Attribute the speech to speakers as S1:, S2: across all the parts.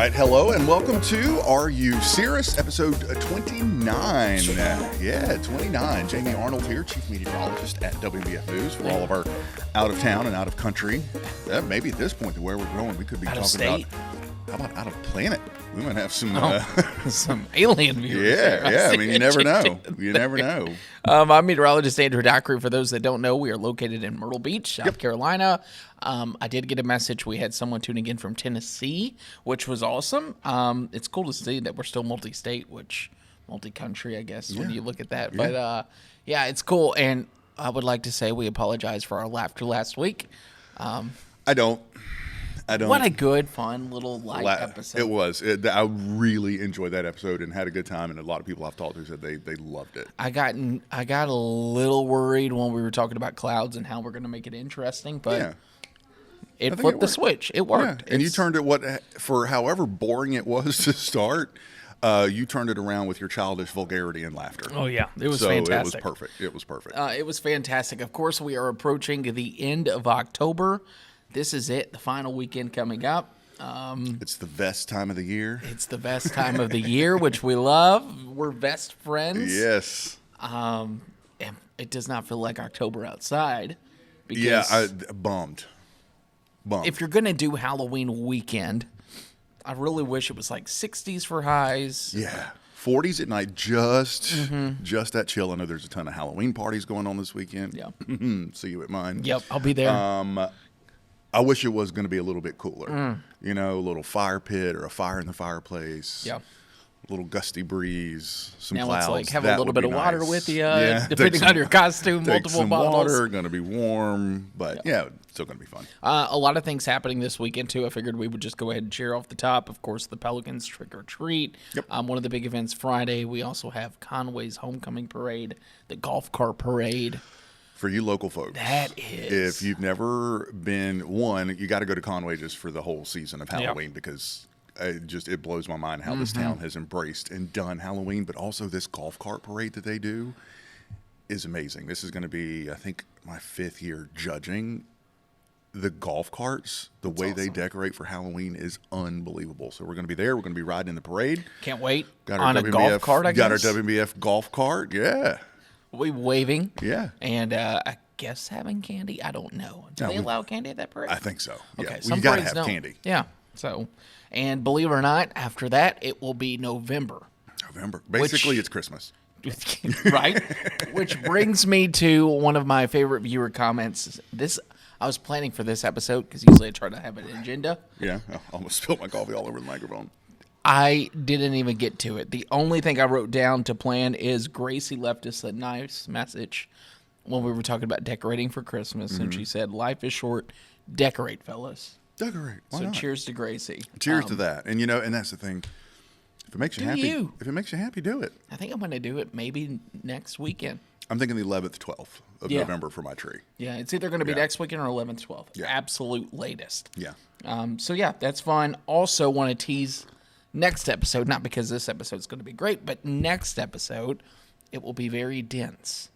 S1: right, hello and welcome to Are You Cirrus, episode 29. Yeah, 29. Jamie Arnold here, chief meteorologist at WBF News for all of our out of town and out of country. Maybe at this point to where we're going, we could be talking about, how about out of planet? We might have some
S2: some alien viewers.
S1: Yeah. I mean, you never know. You never know.
S2: I'm meteorologist Andrew Dockery. For those that don't know, we are located in Myrtle Beach, South Carolina. I did get a message. We had someone tuning in from Tennessee, which was awesome. It's cool to see that we're still multi-state, multi-country, I guess, when you look at that. But, it's cool. And I would like to say we apologize for our laughter last week.
S1: I don't.
S2: What a good, fun little light episode.
S1: It was. I really enjoyed that episode and had a good time. And a lot of people I've talked to said they loved it.
S2: I got a little worried when we were talking about clouds and how we're going to make it interesting, but it flipped the switch. It worked.
S1: Yeah. And you turned it, for however boring it was to start, you turned it around with your childish vulgarity and laughter.
S2: Oh, yeah. It was fantastic.
S1: It was perfect. It was perfect.
S2: It was fantastic. Of course, we are approaching the end of October. This is it, the final weekend coming up.
S1: It's the best time of the year.
S2: It's the best time of the year, which we love. We're best friends.
S1: Yes.
S2: And it does not feel like October outside.
S1: Because bummed.
S2: If you're going to do Halloween weekend, I really wish it was like 60s for highs.
S1: Yeah. 40s at night, just that chill. I know there's a ton of Halloween parties going on this weekend.
S2: Yeah.
S1: See you at mine.
S2: Yep, I'll be there.
S1: I wish it was going to be a little bit cooler. You know, a little fire pit or a fire in the fireplace.
S2: Yeah.
S1: A little gusty breeze, some
S2: now
S1: clouds.
S2: Now it's like have
S1: that
S2: a little bit of
S1: nice.
S2: water with you, depending on your costume, multiple bottles.
S1: Water, going to be warm, but still going to be fun.
S2: A lot of things happening this weekend, too. I figured we would just go ahead and cheer off the top. Of course, the Pelicans Trick or Treat.
S1: Yep.
S2: One of the big events Friday. We also have Conway's Homecoming Parade, the Golf Cart Parade.
S1: For you local folks,
S2: that is.
S1: If you've never been, you got to go to Conway just for the whole season of Halloween because it blows my mind how this town has embraced and done Halloween, but also this golf cart parade that they do is amazing. This is going to be, I think, my 5th year judging the golf carts. The way they decorate for Halloween is unbelievable. So we're going to be there. We're going to be riding in the parade.
S2: Can't wait.
S1: Got our
S2: on a golf cart, I guess.
S1: Got our WBF golf cart. Yeah.
S2: We waving.
S1: Yeah.
S2: And I guess having candy. I don't know. Do they allow candy at that parade?
S1: I think so. Yeah.
S2: Okay.
S1: Well, you got to have candy.
S2: Yeah. So, and believe it or not, after that, it will be November.
S1: Basically, it's Christmas.
S2: Right? Which brings me to one of my favorite viewer comments. I was planning for this episode because usually I try to have an agenda.
S1: Yeah. I almost spilled my coffee all over the microphone.
S2: I didn't even get to it. The only thing I wrote down to plan is Gracie left us a nice message when we were talking about decorating for Christmas, and she said, "Life is short. Decorate, fellas.
S1: Decorate. Why not?
S2: Cheers to Gracie.
S1: Cheers to that. And and that's the thing. If it makes you happy, do it.
S2: I think I'm going to do it maybe next weekend.
S1: I'm thinking the 11th, 12th of November for my tree.
S2: Yeah, it's either going to be next weekend or 11th, 12th.
S1: Yeah.
S2: Absolute latest.
S1: Yeah.
S2: That's fun. Also want to tease next episode, not because this episode is going to be great, but next episode, it will be very dense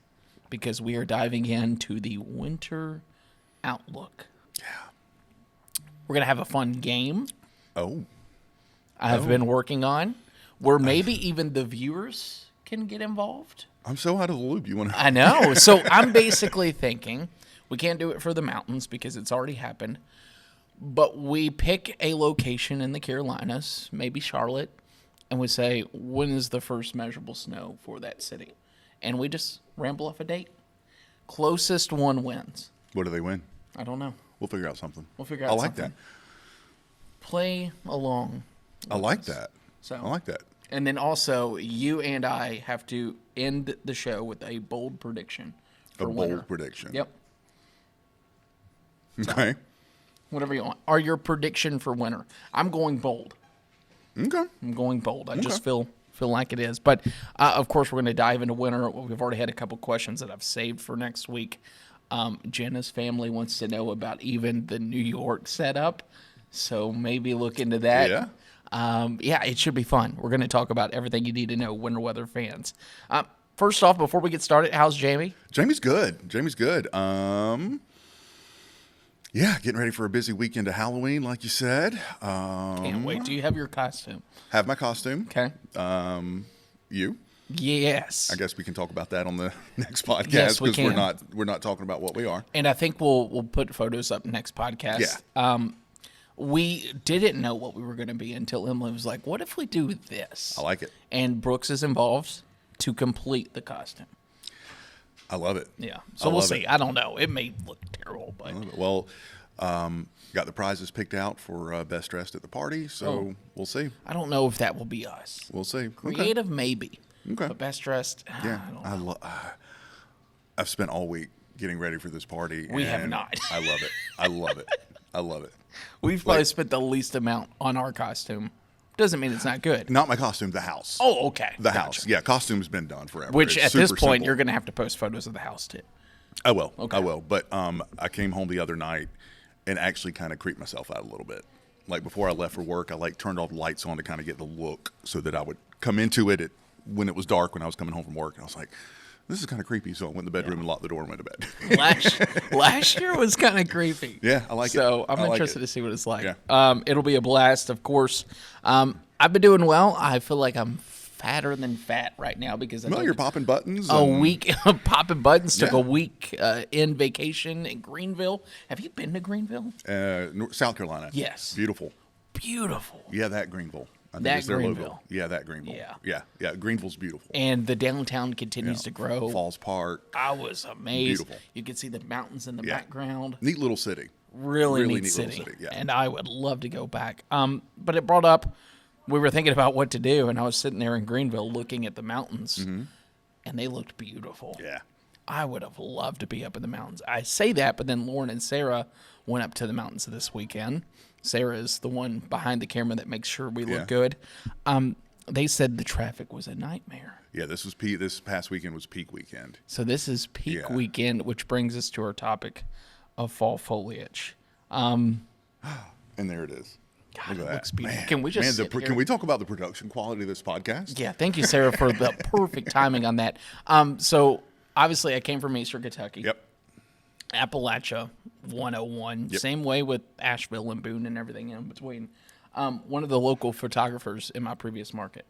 S2: because we are diving into the winter outlook.
S1: Yeah.
S2: We're going to have a fun game.
S1: Oh.
S2: I've been working on where maybe even the viewers can get involved.
S1: I'm so out of the loop. You want to?
S2: I know. So I'm basically thinking we can't do it for the mountains because it's already happened. But we pick a location in the Carolinas, maybe Charlotte, and we say, when is the first measurable snow for that city? And we just ramble off a date. Closest one wins.
S1: What do they win?
S2: I don't know.
S1: We'll figure out something.
S2: I like that. Play along.
S1: I like that.
S2: So
S1: I like that.
S2: And then also, you and I have to end the show with a bold prediction for winter.
S1: Bold prediction.
S2: Yep.
S1: Okay.
S2: Whatever you want. Or your prediction for winter. I'm going bold.
S1: Okay.
S2: I'm going bold. I just feel like it is. But, of course, we're going to dive into winter. We've already had a couple questions that I've saved for next week. Jenna's family wants to know about even the New York setup. So maybe look into that.
S1: Yeah.
S2: It should be fun. We're going to talk about everything you need to know, winter weather fans. First off, before we get started, how's Jamie?
S1: Jamie's good. Yeah, getting ready for a busy weekend of Halloween, like you said.
S2: Can't wait. Do you have your costume?
S1: Have my costume.
S2: Okay.
S1: You?
S2: Yes.
S1: I guess we can talk about that on the next podcast
S2: Yes, we
S1: because
S2: can.
S1: we're not talking about what we are.
S2: And I think we'll put photos up next podcast.
S1: Yeah.
S2: We didn't know what we were going to be until Emily was like, "What if we do this?"
S1: I like it.
S2: And Brooks is involved to complete the costume.
S1: I love it.
S2: Yeah. So we'll see. I don't know. It may look terrible, but
S1: Well, got the prizes picked out for best dressed at the party, so we'll see.
S2: I don't know if that will be us.
S1: We'll see.
S2: Creative, maybe.
S1: Okay.
S2: But best dressed,
S1: Yeah,
S2: I don't know.
S1: I've spent all week getting ready for this party.
S2: We have
S1: and
S2: not.
S1: I love it. I love it. I love it.
S2: We've probably spent the least amount on our costume. Doesn't mean it's not good.
S1: Not my costume, the house.
S2: Oh, okay.
S1: The house. Yeah, costume's been done forever.
S2: Which
S1: It's
S2: at this
S1: super
S2: point,
S1: simple.
S2: you're going to have to post photos of the house too.
S1: I will.
S2: Okay.
S1: I will. But I came home the other night and actually kind of creeped myself out a little bit. Like before I left for work, I turned all the lights on to kind of get the look so that I would come into it when it was dark when I was coming home from work. And I was like, this is kind of creepy. So I went in the bedroom and locked the door and went to bed.
S2: Last year was kind of creepy.
S1: Yeah, I like it.
S2: So I'm
S1: I like
S2: interested
S1: it.
S2: to see what it's like.
S1: Yeah.
S2: It'll be a blast, of course. I've been doing well. I feel like I'm fatter than fat right now because I
S1: No,
S2: took
S1: you're popping buttons.
S2: a week popping buttons. Took
S1: Yeah.
S2: a week in vacation in Greenville. Have you been to Greenville?
S1: South Carolina.
S2: Yes.
S1: Beautiful.
S2: Beautiful.
S1: Yeah, that Greenville. I think
S2: That
S1: it's their
S2: Greenville.
S1: logo. Yeah, that Greenville.
S2: Yeah.
S1: Yeah. Greenville's beautiful.
S2: And the downtown continues to grow.
S1: Falls Park.
S2: I was amazed.
S1: Beautiful.
S2: You could see the mountains in the
S1: Yeah.
S2: background.
S1: Neat little city.
S2: Really neat
S1: neat
S2: city.
S1: little city, yeah.
S2: And I would love to go back. But it brought up, we were thinking about what to do, and I was sitting there in Greenville looking at the mountains, and they looked beautiful.
S1: Yeah.
S2: I would have loved to be up in the mountains. I say that, but then Lauren and Sarah went up to the mountains this weekend. Sarah is the one behind the camera that makes sure we
S1: Yeah.
S2: look good. They said the traffic was a nightmare.
S1: Yeah, this past weekend was peak weekend.
S2: So this is peak
S1: Yeah.
S2: weekend, which brings us to our topic of fall foliage.
S1: And there it is.
S2: God,
S1: Look
S2: it
S1: at that.
S2: looks beautiful.
S1: Man,
S2: Can we just
S1: man,
S2: sit here?
S1: can we talk about the production quality of this podcast?
S2: Yeah, thank you, Sarah, for the perfect timing on that. So obviously, I came from Eastern Kentucky.
S1: Yep.
S2: Appalachia 101.
S1: Yep.
S2: Same way with Asheville and Boone and everything in between. One of the local photographers in my previous market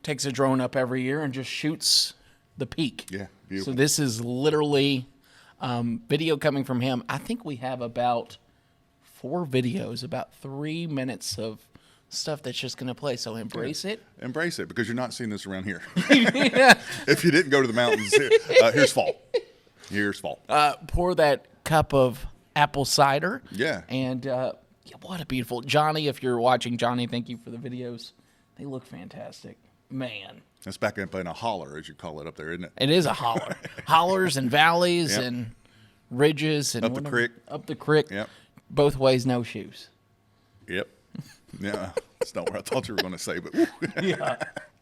S2: takes a drone up every year and just shoots the peak.
S1: Yeah, beautiful.
S2: So this is literally video coming from him. I think we have about 4 videos, about 3 minutes of stuff that's just going to play. So embrace it.
S1: Embrace it because you're not seeing this around here.
S2: Yeah.
S1: If you didn't go to the mountains, here's fall. Here's fall.
S2: Pour that cup of apple cider.
S1: Yeah.
S2: And yeah, what a beautiful Johnny. If you're watching, Johnny, thank you for the videos. They look fantastic, man.
S1: That's back up in a holler, as you call it up there, isn't it?
S2: It is a holler, hollers and valleys
S1: Yep.
S2: and ridges and
S1: Up the creek.
S2: Up the creek.
S1: Yep.
S2: Both ways, no shoes.
S1: Yep. Yeah. That's not what I thought you were going to say, but woo.
S2: Yeah.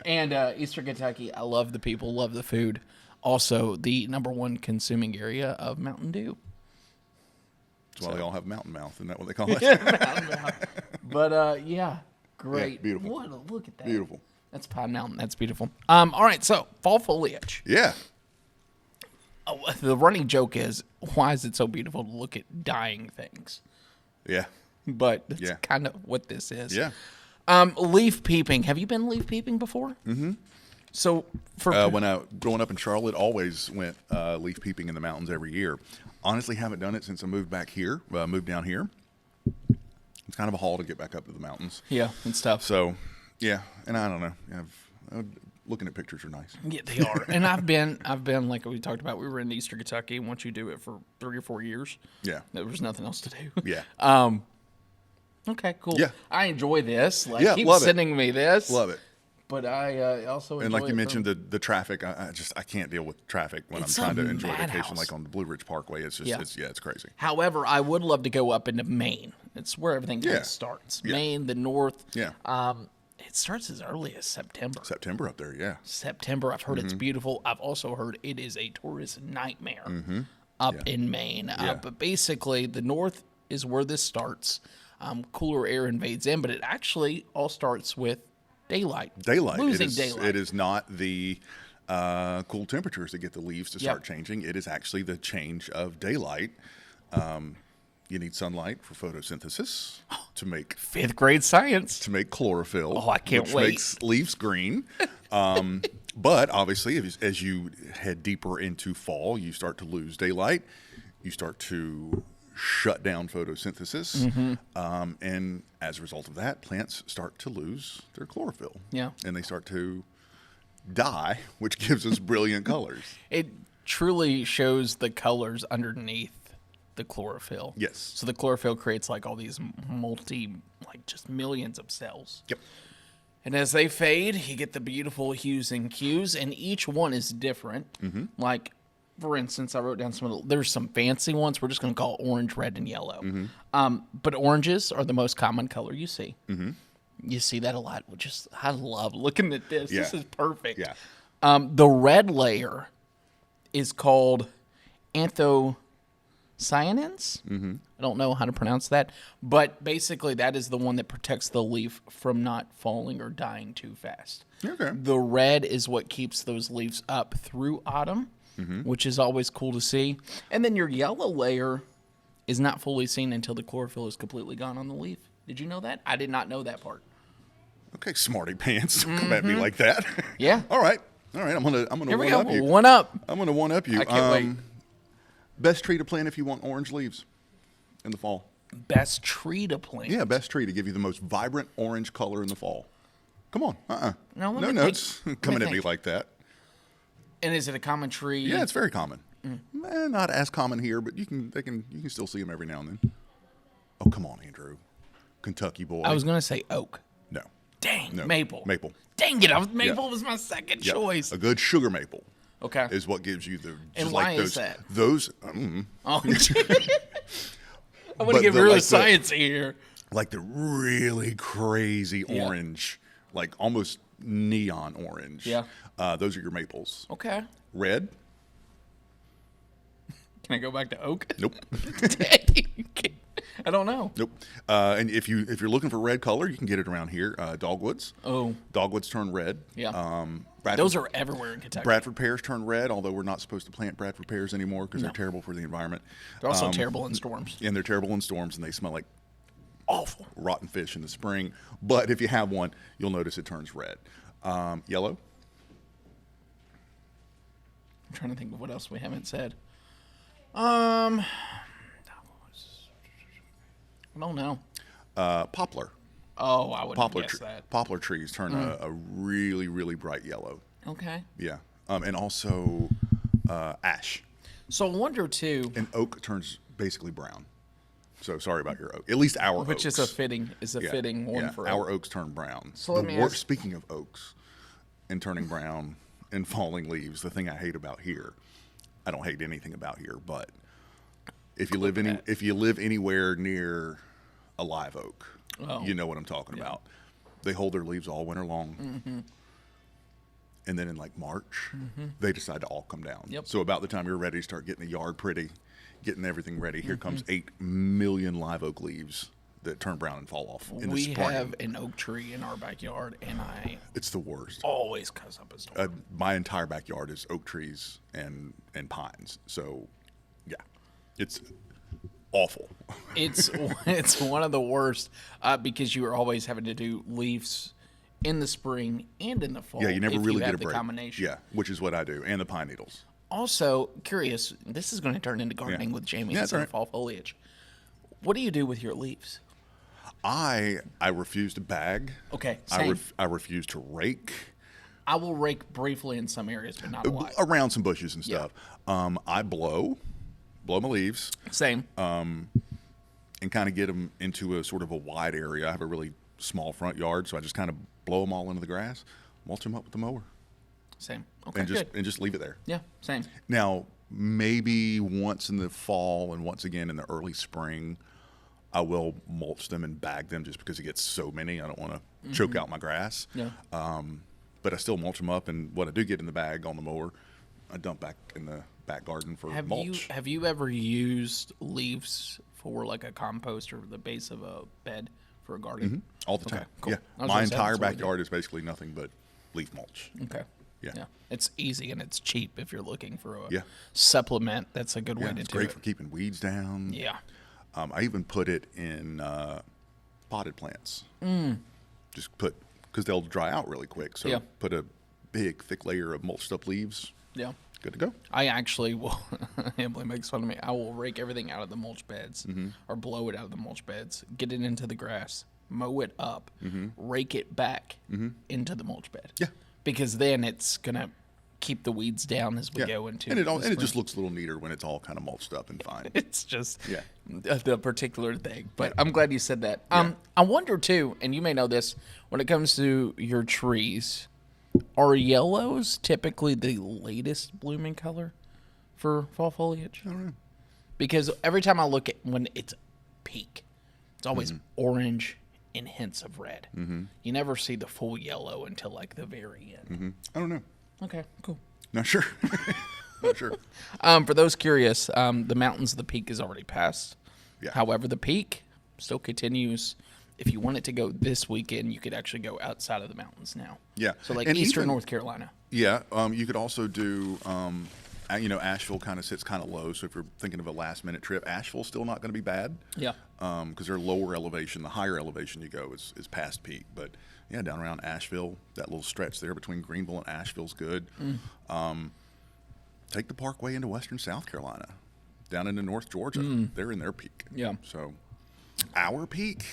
S2: And Eastern Kentucky, I love the people, love the food. Also, the #1 consuming area of Mountain Dew.
S1: That's why they all have mountain mouth. Isn't that what they call it?
S2: But yeah, great.
S1: Yeah, beautiful.
S2: What a look at that.
S1: Beautiful.
S2: That's Pine Mountain. That's beautiful. All right, so fall foliage.
S1: Yeah.
S2: Oh, the running joke is, why is it so beautiful to look at dying things?
S1: Yeah.
S2: But that's
S1: Yeah.
S2: kind of what this is.
S1: Yeah.
S2: Leaf peeping. Have you been leaf peeping before? Mm-hmm. So for
S1: When I growing up in Charlotte, always went leaf peeping in the mountains every year. Honestly, haven't done it since I moved back here. Moved down here. It's kind of a haul to get back up to the mountains.
S2: yeah, and stuff.
S1: So, yeah, and I don't know. Looking at pictures are nice.
S2: Yeah, they are. And I've been like we talked about. We were in Eastern Kentucky, and once you do it for 3 or 4 years,
S1: Yeah.
S2: there was nothing else to do.
S1: Yeah.
S2: Okay, cool.
S1: Yeah.
S2: I enjoy this. Like,
S1: Yeah,
S2: keep
S1: love it.
S2: sending me this.
S1: Love it.
S2: But I also enjoy
S1: And like you
S2: it
S1: mentioned, the traffic. I can't deal with traffic when
S2: It's
S1: I'm trying
S2: a
S1: to enjoy
S2: madhouse.
S1: vacation, like on the Blue Ridge Parkway. It's just,
S2: Yeah.
S1: it's crazy.
S2: However, I would love to go up into Maine. It's where everything kind
S1: Yeah.
S2: of starts.
S1: Yeah.
S2: Maine, the north.
S1: Yeah.
S2: It starts as early as September.
S1: September up there, yeah.
S2: September. I've heard
S1: Mm-hmm.
S2: it's beautiful. I've also heard it is a tourist nightmare up in Maine.
S1: Yeah.
S2: But basically, the north is where this starts. Cooler air invades in, but it actually all starts with daylight.
S1: Daylight.
S2: Losing daylight.
S1: It is not the cool temperatures that get the leaves to start
S2: Yep.
S1: changing. It is actually the change of daylight. You need sunlight for photosynthesis to make
S2: 5th grade science.
S1: chlorophyll.
S2: Oh, I can't
S1: which
S2: wait.
S1: Makes leaves green. But obviously, as you head deeper into fall, you start to lose daylight. You start to shut down photosynthesis. And as a result of that, plants start to lose their chlorophyll.
S2: Yeah.
S1: And they start to die, which gives us brilliant colors.
S2: It truly shows the colors underneath the chlorophyll.
S1: Yes.
S2: So the chlorophyll creates like all these just millions of cells.
S1: Yep.
S2: And as they fade, you get the beautiful hues and cues, and each one is different. Like, for instance, I wrote down there's some fancy ones we're just going to call orange, red, and yellow. But oranges are the most common color you see. You see that a lot. I love looking at this.
S1: Yeah.
S2: This is perfect.
S1: Yeah.
S2: The red layer is called anthocyanins. I don't know how to pronounce that, but basically that is the one that protects the leaf from not falling or dying too fast.
S1: Okay.
S2: The red is what keeps those leaves up through autumn, which is always cool to see. And then your yellow layer is not fully seen until the chlorophyll is completely gone on the leaf. Did you know that? I did not know that part.
S1: Okay, smarty pants. Don't come at me like that.
S2: Yeah.
S1: All right. I'm gonna
S2: Here we
S1: one
S2: go.
S1: up you.
S2: One up.
S1: I'm gonna one up you.
S2: I can't wait.
S1: Best tree to plant if you want orange leaves in the fall.
S2: Best tree to plant.
S1: Yeah, best tree to give you the most vibrant orange color in the fall. Come on.
S2: No, let
S1: No
S2: me
S1: notes
S2: think.
S1: coming
S2: Let
S1: at
S2: me
S1: me
S2: think.
S1: like that.
S2: And is it a common tree?
S1: Yeah, it's very common. Not as common here, but you can still see them every now and then. Oh, come on, Andrew. Kentucky boy.
S2: I was going to say oak.
S1: No.
S2: Dang,
S1: No.
S2: maple.
S1: Maple.
S2: Dang it, maple was my second
S1: Yeah.
S2: choice.
S1: A good sugar maple
S2: Okay.
S1: is what gives you the.
S2: And
S1: just
S2: why
S1: like
S2: is that?
S1: Those.
S2: Oh, I'm
S1: But
S2: going to get really
S1: like the-
S2: sciencey here.
S1: Like the really crazy
S2: Yeah.
S1: orange, like almost neon orange.
S2: Yeah.
S1: Those are your maples.
S2: Okay.
S1: Red?
S2: Can I go back to oak?
S1: Nope.
S2: I don't know.
S1: Nope. And if you're looking for red color, you can get it around here. Dogwoods.
S2: Oh.
S1: Dogwoods turn red.
S2: Yeah.
S1: Bradford,
S2: Those are everywhere in Kentucky.
S1: Bradford pears turn red, although we're not supposed to plant Bradford pears anymore because they're terrible for the environment.
S2: They're also terrible in storms.
S1: And they're terrible in storms, and they smell like
S2: Awful.
S1: rotten fish in the spring. But if you have one, you'll notice it turns red. Yellow.
S2: I'm trying to think of what else we haven't said. I don't know.
S1: Poplar.
S2: Oh, I wouldn't guess that.
S1: Poplar trees turn a really, really bright yellow.
S2: Okay.
S1: Yeah. And also ash.
S2: So I wonder too,
S1: And oak turns basically brown. So sorry about your oak. At least our
S2: which
S1: oaks.
S2: is a fitting one for
S1: our
S2: oak.
S1: oaks turn brown.
S2: So let me ask-
S1: Speaking of oaks and turning brown and falling leaves, the thing I hate about here, I don't hate anything about here, but if you live anywhere near a live oak,
S2: Oh.
S1: you know what I'm talking about. They hold their leaves all winter long. And then in like March, they decide to all come down.
S2: Yep.
S1: So about the time you're ready to start getting the yard pretty, getting everything ready, here comes 8 million live oak leaves that turn brown and fall off in the
S2: We
S1: spring.
S2: have an oak tree in our backyard, and I
S1: It's the worst.
S2: always cause up a storm.
S1: My entire backyard is oak trees and pines. So, yeah, it's awful.
S2: It's one of the worst because you are always having to do leaves in the spring and in the fall.
S1: Yeah, you never
S2: if
S1: really
S2: have
S1: get a
S2: the
S1: break.
S2: combination.
S1: Yeah, which is what I do, and the pine needles.
S2: Also, curious. This is going to turn into gardening with Jamie
S1: Yeah, that's
S2: instead
S1: all
S2: of fall foliage. What do you do with your leaves?
S1: I refuse to bag.
S2: Okay, same.
S1: I refuse to rake
S2: I will rake briefly in some areas, but not a lot.
S1: around some bushes and stuff. I blow my leaves
S2: Same.
S1: and kind of get them into a sort of a wide area. I have a really small front yard, so I just kind of blow them all into the grass, mulch them up with the mower,
S2: Same. Okay,
S1: and
S2: good.
S1: just leave it there.
S2: Yeah, same.
S1: Now, maybe once in the fall and once again in the early spring, I will mulch them and bag them just because it gets so many. I don't want to choke out my grass.
S2: Yeah.
S1: But I still mulch them up, and what I do get in the bag on the mower, I dump back in the back garden for mulch.
S2: Have you ever used leaves for like a compost or the base of a bed for a garden?
S1: All the
S2: Okay,
S1: time.
S2: cool.
S1: Yeah.
S2: I was
S1: My
S2: gonna say,
S1: entire
S2: that's what we do.
S1: backyard is basically nothing but leaf mulch.
S2: Okay.
S1: Yeah.
S2: It's easy and it's cheap if you're looking for a
S1: Yeah.
S2: supplement. That's a good
S1: Yeah,
S2: way to
S1: it's
S2: do
S1: great
S2: it.
S1: for keeping weeds down.
S2: Yeah.
S1: I even put it in potted plants. Just because they'll dry out really quick. So put a big, thick layer of mulched up leaves.
S2: Yeah.
S1: Good to go.
S2: I actually will. Emily makes fun of me. I will rake everything out of the mulch beds or blow it out of the mulch beds, get it into the grass, mow it up, rake it back into the mulch bed.
S1: Yeah.
S2: Because then it's going to keep the weeds down as we go into
S1: and it just looks a little neater when it's all kind of mulched up and fine.
S2: It's just the particular thing. But I'm glad you said that. I wonder, too, and you may know this, when it comes to your trees, are yellows typically the latest blooming color for fall foliage?
S1: I don't know.
S2: Because every time I look at when it's peak, it's always orange and hints of red. You never see the full yellow until like the very end.
S1: I don't know.
S2: Okay, cool.
S1: Not sure. Not sure.
S2: For those curious, the mountains of the peak is already passed.
S1: Yeah.
S2: However, the peak still continues. If you wanted to go this weekend, you could actually go outside of the mountains now.
S1: Yeah.
S2: So like
S1: and
S2: eastern
S1: even,
S2: North Carolina.
S1: Yeah. You could also do, Asheville kind of sits kind of low. So if you're thinking of a last minute trip, Asheville's still not going to be bad.
S2: Yeah.
S1: Because they're lower elevation. The higher elevation you go is past peak. But yeah, down around Asheville, that little stretch there between Greenville and Asheville's good. Take the Parkway into western South Carolina, down into North Georgia. They're in their peak.
S2: Yeah.
S1: So our peak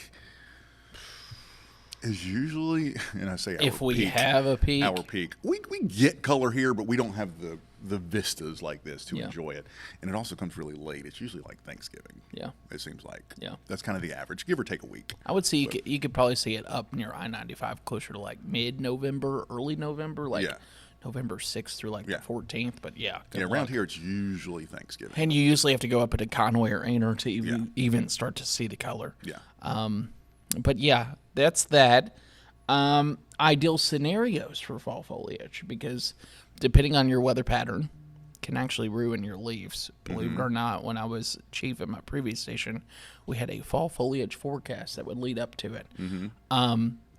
S1: is usually, and I say our
S2: If we
S1: peak,
S2: have a peak.
S1: our peak. We get color here, but we don't have the vistas like this to enjoy it. And it also comes really late. It's usually like Thanksgiving.
S2: Yeah.
S1: It seems like.
S2: Yeah.
S1: That's kind of the average, give or take a week.
S2: I would see you could probably see it up near I-95 closer to like mid-November, early November, like November 6th through like the 14th. But
S1: around here it's usually Thanksgiving.
S2: And you usually have to go up into Conway or Anner to even start to see the color.
S1: Yeah.
S2: But yeah, that's that. Ideal scenarios for fall foliage, because depending on your weather pattern can actually ruin your leaves. Believe it or not, when I was chief at my previous station, we had a fall foliage forecast that would lead up to it.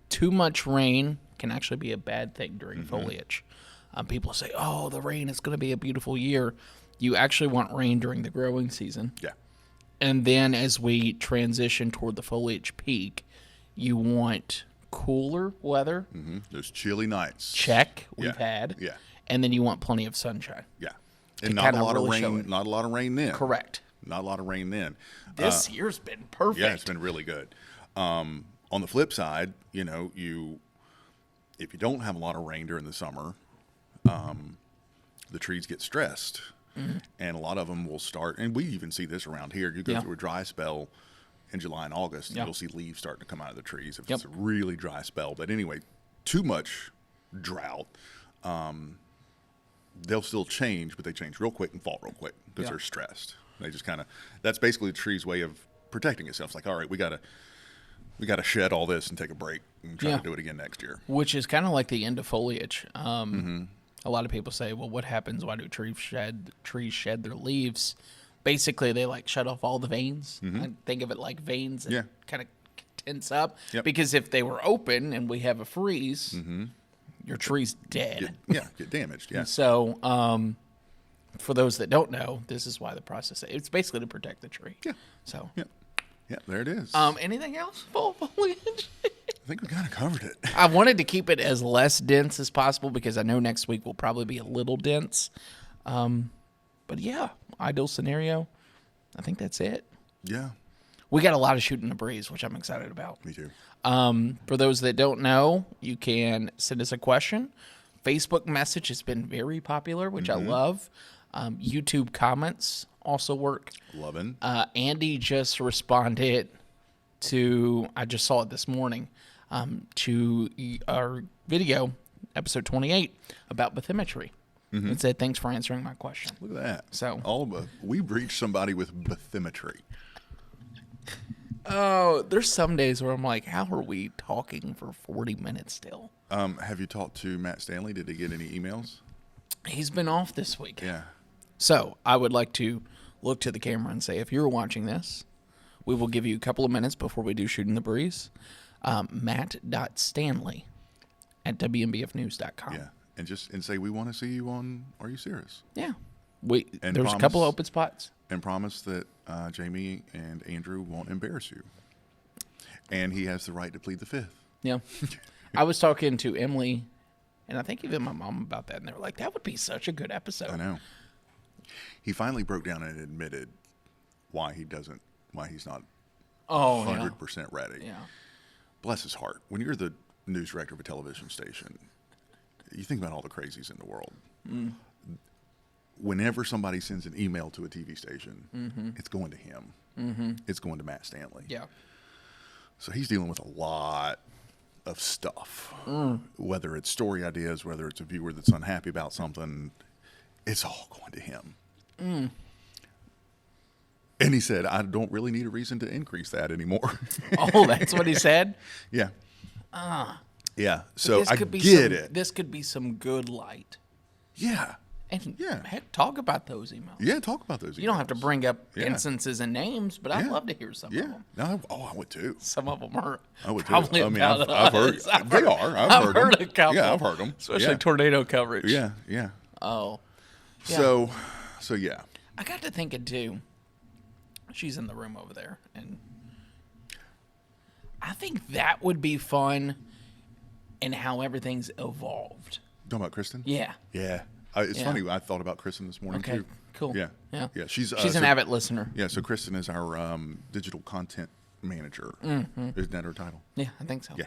S2: Too much rain can actually be a bad thing during foliage. People say, oh, the rain is going to be a beautiful year. You actually want rain during the growing season.
S1: Yeah.
S2: And then as we transition toward the foliage peak, you want cooler weather.
S1: Those chilly nights.
S2: Check. We've had.
S1: Yeah.
S2: And then you want plenty of sunshine.
S1: Yeah. And not a lot of rain. Not a lot of rain then.
S2: Correct.
S1: Not a lot of rain then.
S2: This year's been perfect.
S1: Yeah, it's been really good. On the flip side, if you don't have a lot of rain during the summer, the trees get stressed. And a lot of them will start, and we even see this around here. You go through a dry spell in July and August, and you'll see leaves starting to come out of the trees if it's a really dry spell. But anyway, too much drought, they'll still change, but they change real quick and fall real quick because they're stressed. They just that's basically the tree's way of protecting itself. It's like, all right, we gotta shed all this and take a break and try to do it again next year.
S2: Which is kind of like the end of foliage. A lot of people say, well, what happens? Why do trees shed their leaves? Basically, they shut off all the veins. I think of it like veins that kind of tense up. Because if they were open and we have a freeze, your tree's dead.
S1: Get damaged. Yeah.
S2: So, for those that don't know, this is why the process. It's basically to protect the tree.
S1: Yeah.
S2: So.
S1: Yeah, there it is.
S2: Anything else? Fall foliage?
S1: I think we kind of covered it.
S2: I wanted to keep it as less dense as possible because I know next week will probably be a little dense. But yeah, ideal scenario. I think that's it.
S1: Yeah.
S2: We got a lot of shooting the breeze, which I'm excited about.
S1: Me too.
S2: For those that don't know, you can send us a question. Facebook message has been very popular, which I love. YouTube comments also work.
S1: Loving.
S2: Andy just responded to, I just saw it this morning, to our video, episode 28, about bathymetry. It said, thanks for answering my question.
S1: Look at that.
S2: So
S1: we've reached somebody with bathymetry.
S2: Oh, there's some days where I'm like, how are we talking for 40 minutes still?
S1: Have you talked to Matt Stanley? Did he get any emails?
S2: He's been off this week.
S1: Yeah. So
S2: I would like to look to the camera and say, if you're watching this, we will give you a couple of minutes before we do Shooting the Breeze. Matt.Stanley@WNBFnews.com.
S1: Yeah. And say we want to see you on Are You Serious?
S2: Yeah. There's a couple of open spots.
S1: and promise that Jamie and Andrew won't embarrass you. And he has the right to plead the fifth.
S2: Yeah. I was talking to Emily, and I think even my mom about that, and they were like, that would be such a good episode.
S1: I know. He finally broke down and admitted why he's not 100% ready.
S2: Yeah.
S1: Bless his heart. When you're the news director of a television station, you think about all the crazies in the world. Whenever somebody sends an email to a TV station, it's going to him. It's going to Matt Stanley.
S2: Yeah.
S1: So he's dealing with a lot of stuff, whether it's story ideas, whether it's a viewer that's unhappy about something, it's all going to him. And he said, I don't really need a reason to increase that anymore.
S2: Oh, that's what he said?
S1: Yeah. Yeah. So I get it.
S2: This could be some good light.
S1: Yeah.
S2: And heck, talk about those emails.
S1: Yeah, talk about those emails.
S2: You don't have to bring up instances and names, but I'd love to hear some of them.
S1: No, I would too.
S2: Some of them are
S1: I would too.
S2: probably
S1: I mean,
S2: about
S1: I've heard.
S2: us.
S1: I've heard
S2: a couple.
S1: Yeah, I've heard them.
S2: Especially tornado coverage.
S1: Yeah, yeah.
S2: Oh. Yeah.
S1: So yeah.
S2: I got to thinking too. She's in the room over there, and I think that would be fun and how everything's evolved.
S1: Talking about Kristen?
S2: Yeah.
S1: Yeah. It's funny. I thought about Kristen this morning too.
S2: Cool.
S1: Yeah.
S2: Yeah.
S1: Yeah. She's
S2: an avid listener.
S1: Yeah. So Kristen is our digital content manager. Isn't that her title?
S2: Yeah, I think so.
S1: Yeah.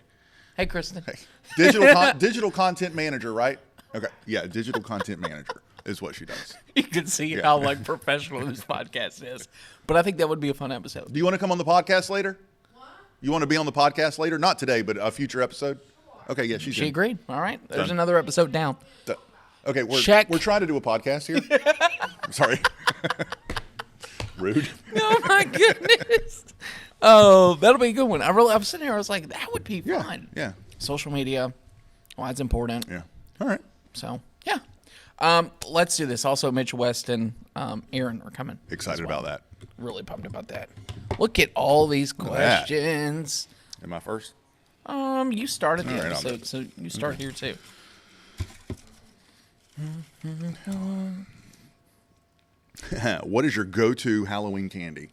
S2: Hey, Kristen.
S1: Hey. Digital content manager, right? Okay. Yeah. Digital content manager is what she does.
S2: You can see how professional this podcast is. But I think that would be a fun episode.
S1: Do you want to come on the podcast later? What? You want to be on the podcast later? Not today, but a future episode. Okay. Yeah. She
S2: agreed. All right. There's another episode down.
S1: Okay, we're trying to do a podcast here. Sorry. Rude.
S2: Oh, my goodness. Oh, that'll be a good one. I was sitting here, I was like, that would be fun.
S1: Yeah.
S2: Social media, why it's important.
S1: Yeah. All right.
S2: So, yeah. Let's do this. Also, Mitch West and Aaron are coming.
S1: Excited about that.
S2: Really pumped about that. Look at all these questions.
S1: Am I first?
S2: You started the episode, so you start here, too.
S1: What is your go-to Halloween candy?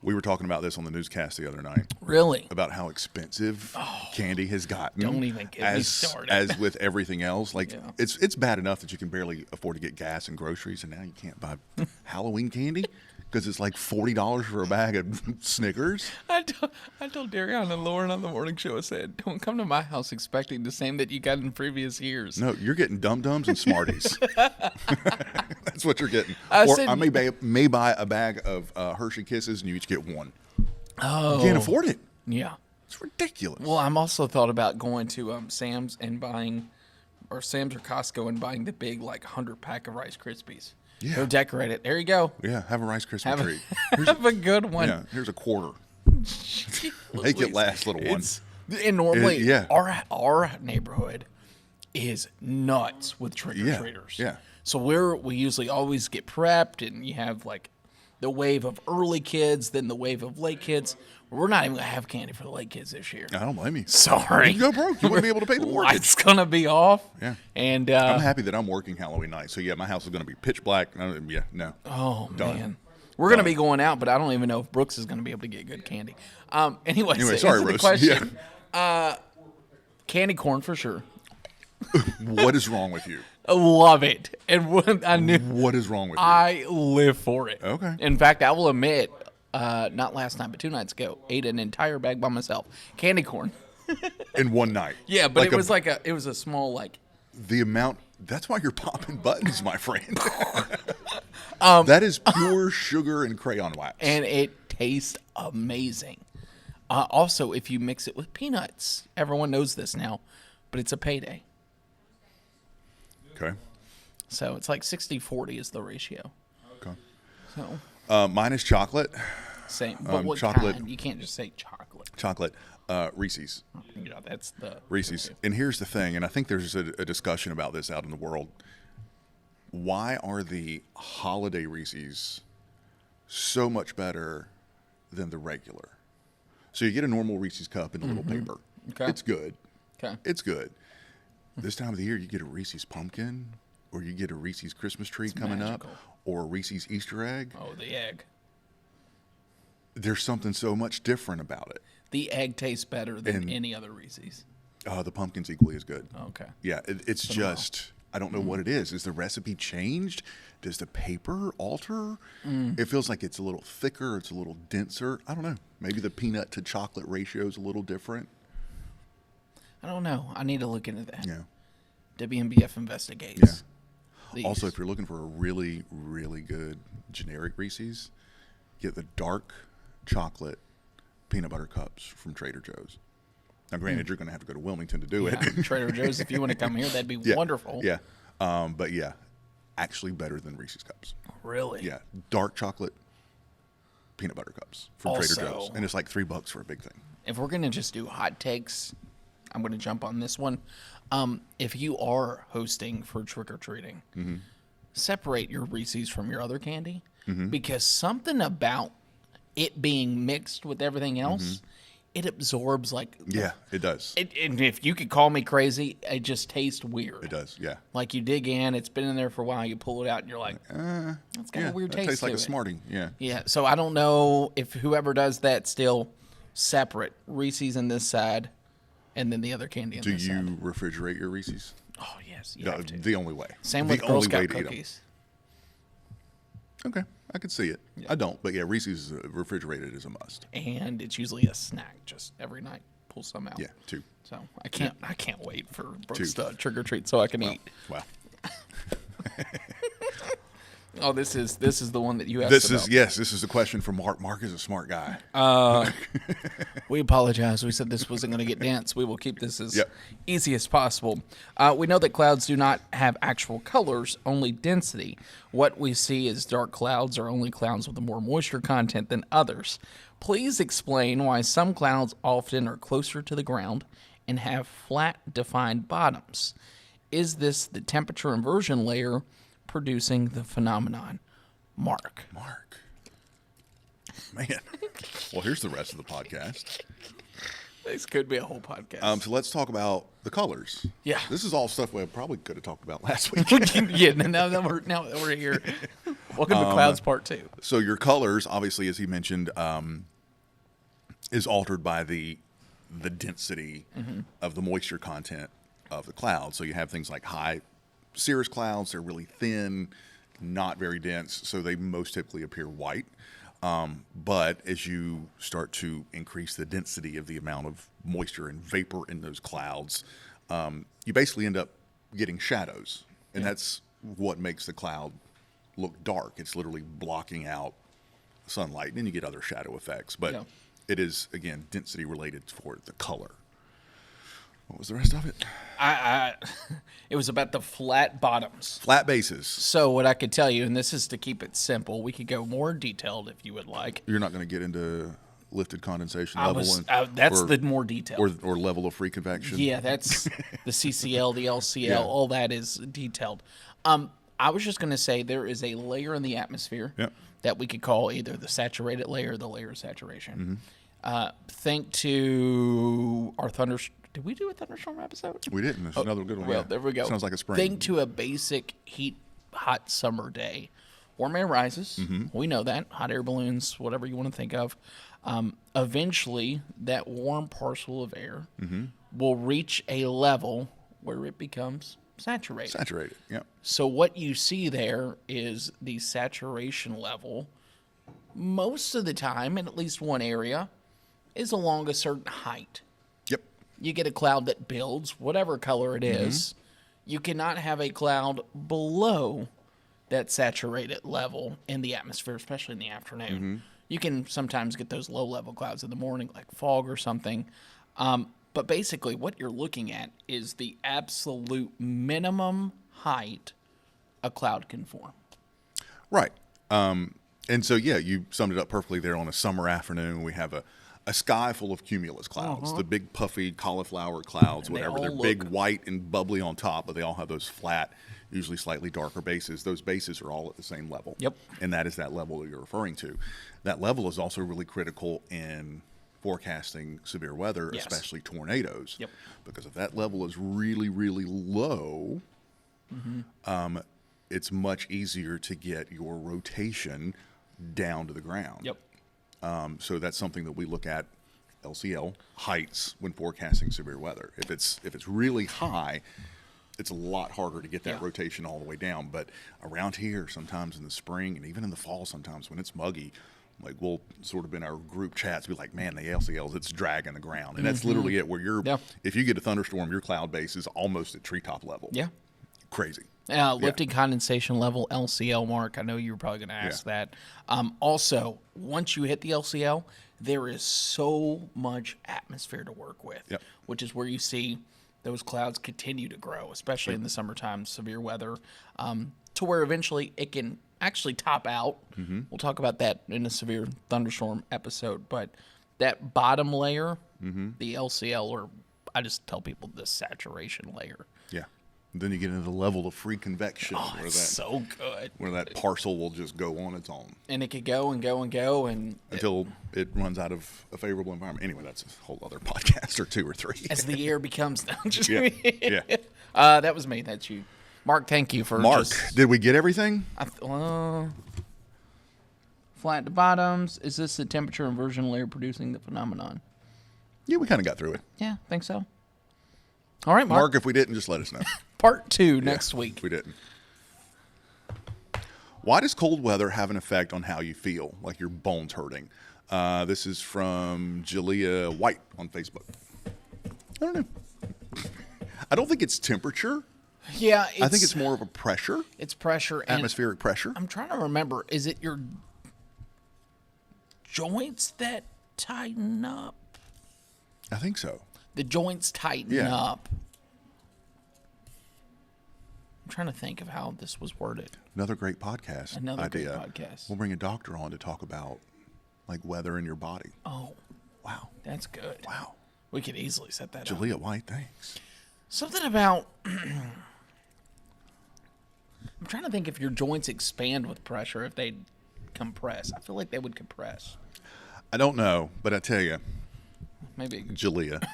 S1: We were talking about this on the newscast the other night.
S2: Really?
S1: About how expensive candy has gotten.
S2: Don't even get me started.
S1: As with everything else. Like, it's bad enough that you can barely afford to get gas and groceries, and now you can't buy Halloween candy because it's like $40 for a bag of Snickers.
S2: I told Darion and Lauren on the morning show, I said, don't come to my house expecting the same that you got in previous years.
S1: No, you're getting Dum-Dums and Smarties. That's what you're getting. I may buy a bag of Hershey Kisses, and you each get one.
S2: Oh.
S1: You can't afford it.
S2: Yeah.
S1: It's ridiculous.
S2: Well, I'm also thought about going to Sam's and buying, or Sam's or Costco and buying the big, 100-pack of Rice Krispies.
S1: Yeah.
S2: Go decorate it. There you go.
S1: Yeah, have a Rice Krispie treat.
S2: Have a good one.
S1: Yeah, here's a quarter. Make it last, little one.
S2: And normally, our neighborhood is nuts with trick-or-treaters.
S1: Yeah.
S2: So we usually always get prepped, and you have the wave of early kids, then the wave of late kids. We're not even going to have candy for the late kids this year.
S1: I don't blame you.
S2: Sorry.
S1: You go broke. You wouldn't be able to pay the mortgage.
S2: Lights going to be off.
S1: Yeah.
S2: And
S1: I'm happy that I'm working Halloween night. So, my house is going to be pitch black. No.
S2: Oh,
S1: Done.
S2: man. We're going to be going out, but I don't even know if Brooks is going to be able to get good candy. Anyway,
S1: sorry, Rose.
S2: Question. Yeah. Candy corn for sure.
S1: What is wrong with you?
S2: I love it. And
S1: what is wrong with you?
S2: I live for it.
S1: Okay.
S2: In fact, I will admit, not last night, but 2 nights ago, ate an entire bag by myself. Candy corn.
S1: In one night.
S2: Yeah, but it was it was a small
S1: the amount. That's why you're popping buttons, my friend. That is pure sugar and crayon wax.
S2: And it tastes amazing. Also, if you mix it with peanuts, everyone knows this now, but it's a payday.
S1: Okay.
S2: So it's 60-40 is the ratio.
S1: Okay.
S2: So
S1: mine is chocolate.
S2: Same. But what
S1: chocolate.
S2: kind? You can't just say chocolate.
S1: Chocolate. Reese's.
S2: Yeah, that's the
S1: Reese's. And here's the thing, and I think there's a discussion about this out in the world. Why are the holiday Reese's so much better than the regular? So you get a normal Reese's cup in a little paper.
S2: Okay.
S1: It's good.
S2: Okay.
S1: It's good. This time of the year, you get a Reese's pumpkin, or you get a Reese's Christmas tree coming
S2: magical.
S1: up, or Reese's Easter egg,
S2: Oh, the egg.
S1: there's something so much different about it.
S2: The egg tastes better than any other Reese's.
S1: The pumpkin's equally as good.
S2: Okay.
S1: Yeah, it's just, I don't know what it is. Is the recipe changed? Does the paper alter? It feels like it's a little thicker. It's a little denser. I don't know. Maybe the peanut to chocolate ratio is a little different.
S2: I don't know. I need to look into that.
S1: Yeah.
S2: WMBF investigates.
S1: Yeah. Also, if you're looking for a really, really good generic Reese's, get the dark chocolate peanut butter cups from Trader Joe's. Now, granted, you're going to have to go to Wilmington to do it.
S2: Trader Joe's, if you want to come here, that'd be wonderful.
S1: Yeah. But yeah, actually better than Reese's cups.
S2: Really?
S1: Yeah. Dark chocolate peanut butter cups from
S2: Also,
S1: Trader Joe's. And it's like $3 for a big thing.
S2: If we're going to just do hot takes, I'm going to jump on this one. If you are hosting for trick-or-treating, separate your Reese's from your other candy. Because something about it being mixed with everything else, it absorbs like...
S1: Yeah, it does.
S2: And if you could call me crazy, it just tastes weird.
S1: It does, yeah.
S2: Like you dig in, it's been in there for a while, you pull it out, and you're like, that's got a weird taste
S1: tastes like
S2: to
S1: a
S2: it.
S1: Smartie, yeah.
S2: Yeah, so I don't know if whoever does that still separate Reese's in this side and then the other candy in
S1: Do
S2: this
S1: you
S2: side.
S1: refrigerate your Reese's?
S2: Oh, yes, you have to.
S1: The only way.
S2: Same
S1: the
S2: with Girl
S1: only
S2: Scout
S1: way to eat 'em.
S2: cookies.
S1: Okay, I could see it. I don't, but yeah, Reese's refrigerated is a must.
S2: And it's usually a snack, just every night. Pull some out.
S1: Yeah, 2.
S2: So I can't wait for Brooks to trick or treat so I can eat.
S1: Wow.
S2: Oh, this is the one that you asked about.
S1: This is the question from Mark. Mark is a smart guy.
S2: We apologize. We said this wasn't going to get dense. We will keep this as easy as possible. We know that clouds do not have actual colors, only density. What we see as dark clouds are only clouds with a more moisture content than others. Please explain why some clouds often are closer to the ground and have flat, defined bottoms. Is this the temperature inversion layer producing the phenomenon? Mark.
S1: Man. Well, here's the rest of the podcast.
S2: This could be a whole podcast.
S1: So let's talk about the colors.
S2: Yeah.
S1: This is all stuff we probably could have talked about last week.
S2: Yeah, now that we're here. Welcome to Clouds Part 2.
S1: So your colors, obviously, as he mentioned, is altered by the density of the moisture content of the cloud. So you have things like high cirrus clouds. They're really thin, not very dense, so they most typically appear white. But as you start to increase the density of the amount of moisture and vapor in those clouds, you basically end up getting shadows. And that's what makes the cloud look dark. It's literally blocking out sunlight, and then you get other shadow effects. But it is, again, density related for the color. What was the rest of it?
S2: It was about the flat bottoms.
S1: Flat bases.
S2: So what I could tell you, and this is to keep it simple, we could go more detailed if you would like.
S1: You're not going to get into lifted condensation level?
S2: That's the more detailed.
S1: Or level of free convection?
S2: Yeah, that's the CCL, the LCL, all that is detailed. I was just going to say there is a layer in the atmosphere that we could call either the saturated layer or the layer of saturation. Think to our thunderstorm. Did we do a thunderstorm episode?
S1: We didn't. It's another good one.
S2: Well, there we go.
S1: Sounds like a spring.
S2: Think to a basic hot summer day. Warm air rises. We know that. Hot air balloons, whatever you want to think of. Eventually, that warm parcel of air will reach a level where it becomes saturated.
S1: Saturated, yeah.
S2: So what you see there is the saturation level, most of the time, in at least one area, is along a certain height.
S1: Yep.
S2: You get a cloud that builds, whatever color it is. You cannot have a cloud below that saturated level in the atmosphere, especially in the afternoon. You can sometimes get those low-level clouds in the morning, like fog or something. But basically, what you're looking at is the absolute minimum height a cloud can form.
S1: Right. And so, yeah, you summed it up perfectly there. On a summer afternoon, we have a sky full of cumulus clouds, the big puffy cauliflower clouds,
S2: And
S1: whatever. They're big, white, and bubbly on top, but they all have those flat, usually slightly darker bases. Those bases are all at the same level.
S2: Yep.
S1: And that is that level that you're referring to. That level is also really critical in forecasting severe weather, especially tornadoes. Because if that level is really, really low, it's much easier to get your rotation down to the ground.
S2: Yep.
S1: So that's something that we look at LCL heights when forecasting severe weather. If it's really high, it's a lot harder to get that rotation all the way down. But around here, sometimes in the spring and even in the fall, sometimes when it's muggy, like we'll sort of in our group chats be like, man, the LCLs, it's dragging the ground. And that's literally it, where if you get a thunderstorm, your cloud base is almost at treetop level.
S2: Yeah.
S1: Crazy.
S2: Lifting condensation level, LCL, Mark. I know you were probably going to ask that. Also, once you hit the LCL, there is so much atmosphere to work with, which is where you see those clouds continue to grow, especially in the summertime, severe weather, to where eventually it can actually top out. We'll talk about that in a severe thunderstorm episode. But that bottom layer, the LCL, or I just tell people the saturation layer.
S1: Yeah. Then you get into the level of free convection.
S2: Oh, it's so good.
S1: Where that parcel will just go on its own.
S2: And it could go and go and go.
S1: Until it runs out of a favorable environment. Anyway, that's a whole other podcast or 2 or 3.
S2: As the air becomes...
S1: Yeah.
S2: That was me. That's you. Mark, thank you for
S1: did we get everything?
S2: Flat to bottoms. Is this the temperature inversion layer producing the phenomenon?
S1: Yeah, we kind of got through it.
S2: Yeah, I think so. All right, Mark.
S1: If we didn't, just let us know.
S2: Part 2 next week.
S1: If we didn't. Why does cold weather have an effect on how you feel, like your bones hurting? This is from Jalea White on Facebook. I don't know. I don't think it's temperature.
S2: Yeah,
S1: I think it's more of a pressure.
S2: It's pressure.
S1: Atmospheric pressure.
S2: I'm trying to remember. Is it your joints that tighten up?
S1: I think so.
S2: The joints tighten up. I'm trying to think of how this was worded.
S1: Another great podcast
S2: Great podcast.
S1: We'll bring a doctor on to talk about like weather in your body.
S2: Oh,
S1: wow,
S2: that's good.
S1: Wow,
S2: we could easily set that up.
S1: Jalea White, thanks.
S2: Something about. I'm trying to think if your joints expand with pressure, if they compress. I feel like they would compress.
S1: I don't know, but I tell you,
S2: maybe
S1: Jalea.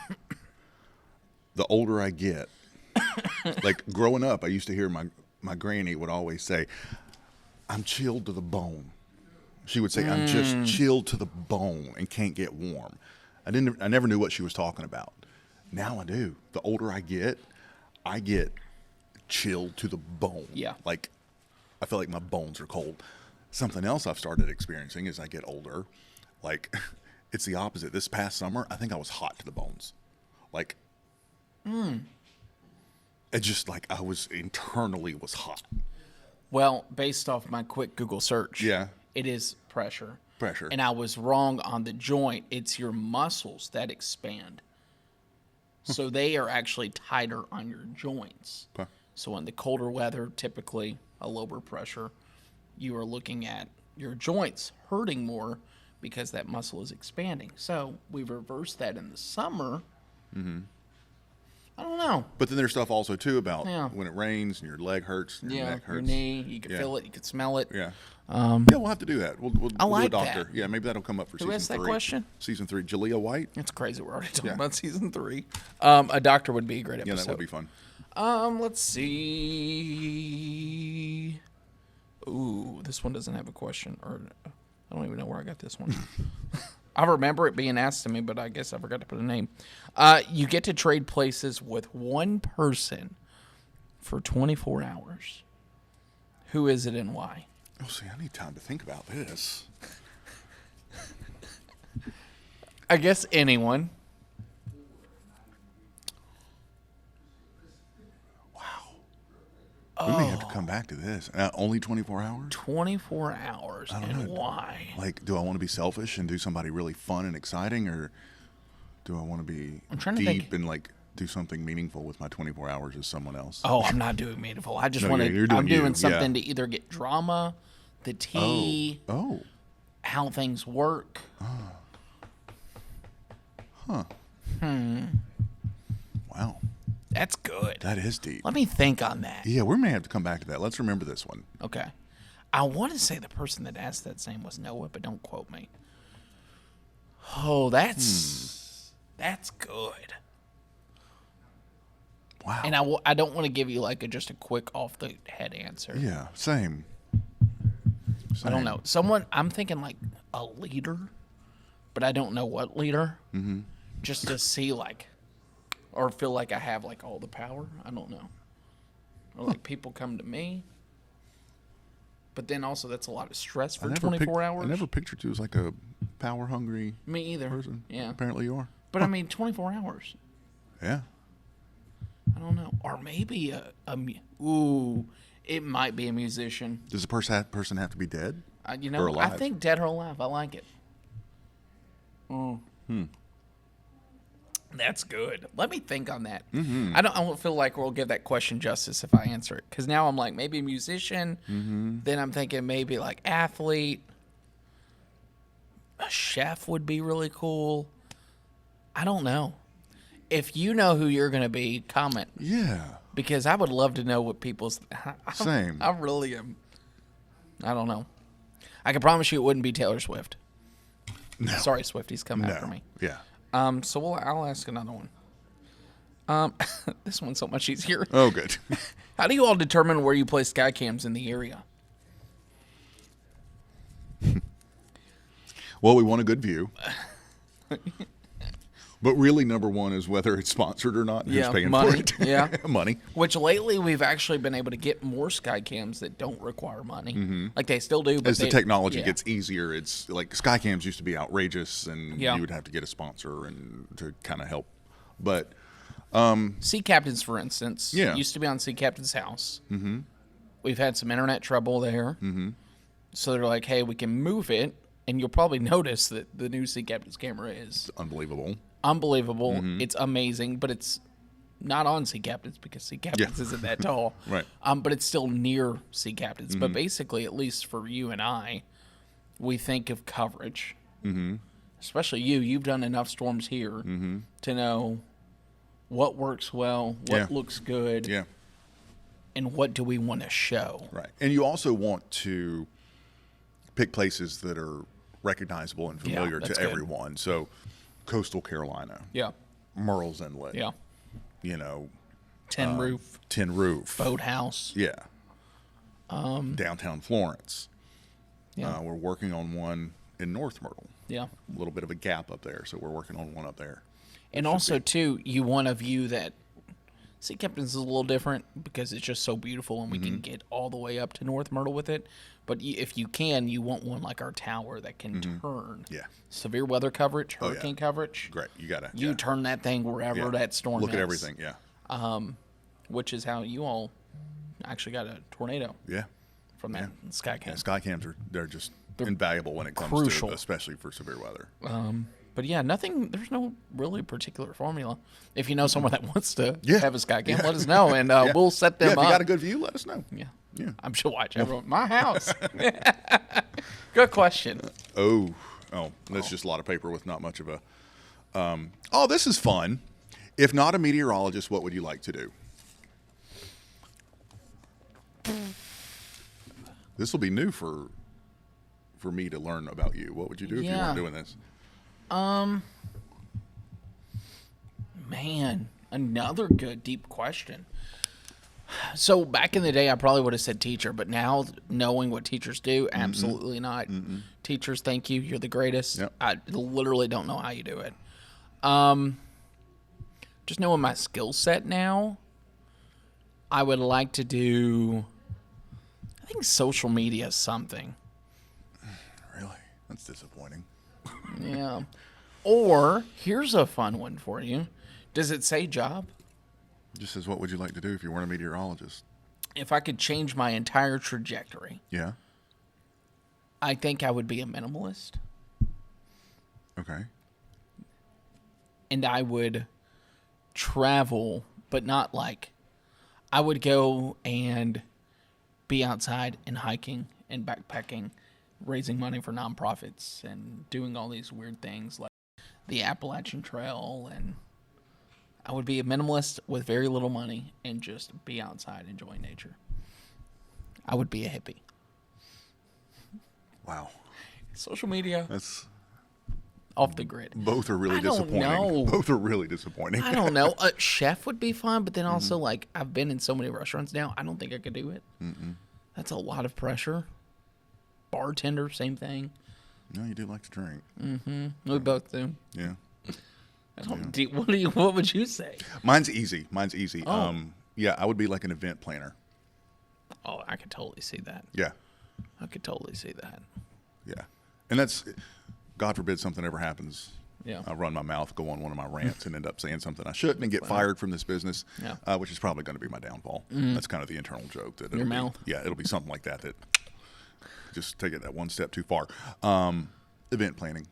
S1: The older I get, like growing up, I used to hear my granny would always say, "I'm chilled to the bone." She would say, "I'm just chilled to the bone and can't get warm." I never knew what she was talking about. Now I do. The older I get chilled to the bone.
S2: Yeah.
S1: Like I feel like my bones are cold. Something else I've started experiencing as I get older, like it's the opposite. This past summer, I think I was hot to the bones. Like it just like I was internally was hot.
S2: Well, based off my quick Google search, it is pressure.
S1: Pressure.
S2: And I was wrong on the joint. It's your muscles that expand. So they are actually tighter on your joints.
S1: Okay.
S2: So in the colder weather, typically a lower pressure, you are looking at your joints hurting more because that muscle is expanding. So we reverse that in the summer. I don't know.
S1: But then there's stuff also too about when it rains and your leg hurts, and your neck hurts.
S2: Your knee, you can feel it, you can smell it.
S1: Yeah. We'll have to do that. We'll do a doctor.
S2: That.
S1: Yeah, maybe that'll come up for
S2: Who
S1: season 3.
S2: asked that question?
S1: Season 3, Jalea White.
S2: It's crazy. We're already talking about season 3. A doctor would be a great episode.
S1: Yeah, that would be fun.
S2: Let's see. Ooh, this one doesn't have a question, or I don't even know where I got this one. I remember it being asked to me, but I guess I forgot to put a name. You get to trade places with one person for 24 hours. Who is it and why?
S1: Oh, see, I need time to think about this.
S2: I guess anyone.
S1: We may have to come back to this. Only 24 hours?
S2: 24 hours.
S1: I don't know.
S2: Why?
S1: Like, do I want to be selfish and do somebody really fun and exciting, or do I want to be deep and like do something meaningful with my 24 hours as someone else?
S2: Oh, I'm not doing meaningful. I just want to. I'm doing something to either get drama, the tea, how things work.
S1: Wow.
S2: That's good.
S1: That is deep.
S2: Let me think on that.
S1: Yeah, we may have to come back to that. Let's remember this one.
S2: Okay. I want to say the person that asked that same was Noah, but don't quote me. Oh, that's good.
S1: Wow.
S2: And I don't want to give you like just a quick off the head answer.
S1: Yeah, same.
S2: I don't know. I'm thinking like a leader, but I don't know what leader. Mm-hmm. Just to see like, or feel like I have like all the power. I don't know. Or like people come to me. But then also that's a lot of stress for 24 hours.
S1: I never pictured you as like a power hungry
S2: Me either.
S1: person.
S2: Yeah.
S1: Apparently you are.
S2: But I mean 24 hours.
S1: Yeah.
S2: I don't know. Or maybe it might be a musician.
S1: Does the person have to be dead? Or alive?
S2: I think dead or alive. I like it. That's good. Let me think on that. Mm-hmm. I don't feel like we'll give that question justice if I answer it. Because now I'm like, maybe musician. Mm-hmm. Then I'm thinking maybe like athlete. A chef would be really cool. I don't know. If you know who you're going to be, comment.
S1: Yeah.
S2: Because I would love to know what people's...
S1: Same.
S2: I really am. I don't know. I can promise you it wouldn't be Taylor Swift.
S1: No.
S2: Sorry, Swifties, come after me.
S1: Yeah.
S2: So I'll ask another one. This one's so much easier.
S1: Oh, good.
S2: How do you all determine where you place sky cams in the area?
S1: Well, we want a good view. But really, number one is whether it's sponsored or not. And who's paying
S2: money.
S1: for it?
S2: Yeah,
S1: money.
S2: Which lately we've actually been able to get more sky cams that don't require money. Mm-hmm. Like they still do. But
S1: as the technology gets easier, it's like sky cams used to be outrageous, and you would have to get a sponsor and to kind of help. But
S2: Sea Captains, for instance, used to be on Sea Captain's house. Mm-hmm. We've had some internet trouble there. Mm-hmm. So they're like, hey, we can move it, and you'll probably notice that the new Sea Captain's camera is
S1: unbelievable.
S2: Mm-hmm. It's amazing, but it's not on Sea Captains because Sea Captains isn't that tall.
S1: Right.
S2: But it's still near Sea Captains. Mm-hmm. But basically, at least for you and I, we think of coverage. Mm-hmm. Especially you. You've done enough storms here to know what works well, what looks good, and what do we want to show.
S1: Right. And you also want to pick places that are recognizable and familiar to everyone. So Coastal Carolina.
S2: Yeah.
S1: Murrells Inlet.
S2: Yeah.
S1: Tin Roof.
S2: Boathouse.
S1: Yeah. Downtown Florence.
S2: Yeah.
S1: We're working on one in North Myrtle.
S2: Yeah.
S1: A little bit of a gap up there, so we're working on one up there.
S2: And also, too, you want a view that Sea Captain's is a little different because it's just so beautiful and we can get all the way up to North Myrtle with it. But if you can, you want one like our tower that can turn. Yeah. Severe weather coverage, hurricane coverage.
S1: Great. You got to.
S2: You turn that thing wherever that storm
S1: Look
S2: is.
S1: at everything,
S2: Which is how you all actually got a tornado.
S1: Yeah.
S2: From that sky cam.
S1: Yeah, sky cams they're invaluable when it comes
S2: crucial.
S1: to, especially for severe weather.
S2: But yeah, there's no really particular formula. If you know someone that wants to have a sky cam, let us know, and we'll set them up.
S1: If you got a good view, let us know.
S2: Yeah. I'm sure watch everyone. My house. Good question.
S1: That's just a lot of paper with not much of a... this is fun. If not a meteorologist, what would you like to do? This will be new for me to learn about you. What would you do if you weren't doing this?
S2: Man, another good deep question. So back in the day, I probably would have said teacher, but now knowing what teachers do, absolutely not. Teachers, thank you. You're the greatest. Yep. I literally don't know how you do it. Just knowing my skill set now, I would like to do, I think social media is something.
S1: Really? That's disappointing.
S2: Yeah. Or, here's a fun one for you. Does it say job?
S1: Just says, what would you like to do if you weren't a meteorologist?
S2: If I could change my entire trajectory.
S1: Yeah.
S2: I think I would be a minimalist.
S1: Okay.
S2: And I would travel, but not like, I would go and be outside and hiking and backpacking, raising money for nonprofits and doing all these weird things like the Appalachian Trail, and I would be a minimalist with very little money and just be outside enjoying nature. I would be a hippie.
S1: Wow.
S2: Social media.
S1: That's
S2: off the grid.
S1: Both are really disappointing.
S2: Know.
S1: Both are really disappointing.
S2: I don't know. A chef would be fun, but then also, like, I've been in so many restaurants now, I don't think I could do it. That's a lot of pressure. Bartender, same thing.
S1: No, you do like to drink.
S2: We both do.
S1: Yeah.
S2: What would you say?
S1: Mine's easy.
S2: Oh.
S1: Yeah, I would be like an event planner.
S2: Oh, I could totally see that.
S1: Yeah.
S2: I could totally see that.
S1: Yeah. And that's, God forbid something ever happens.
S2: Yeah.
S1: I run my mouth, go on one of my rants, and end up saying something I shouldn't and get fired from this business, which is probably going to be my downfall. That's kind of the internal joke. That
S2: Your mouth?
S1: Yeah, it'll be something like that just take it that one step too far. Event planning.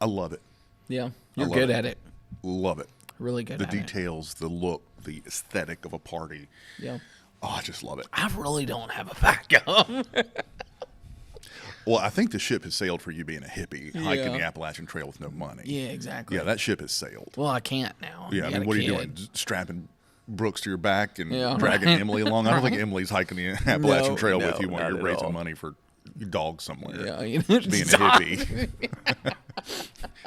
S1: I love it.
S2: Yeah. You're good at it.
S1: Love it.
S2: Really good at
S1: The details, the look, the aesthetic of a party.
S2: it. Yeah.
S1: Oh, I just love it.
S2: I really don't have a backup.
S1: Well, I think the ship has sailed for you being a hippie, hiking
S2: Yeah.
S1: the Appalachian Trail with no money.
S2: Yeah, exactly.
S1: Yeah, that ship has sailed.
S2: Well, I can't now.
S1: Yeah, I
S2: got
S1: mean,
S2: a
S1: what are you
S2: kid.
S1: doing? Strapping Brooks to your back and
S2: Yeah,
S1: dragging
S2: right.
S1: Emily along? I don't think
S2: Right.
S1: Emily's hiking the Appalachian Trail with
S2: no,
S1: you while
S2: not
S1: you're
S2: at
S1: raising
S2: all.
S1: money for your dog somewhere.
S2: Yeah,
S1: Being a hippie.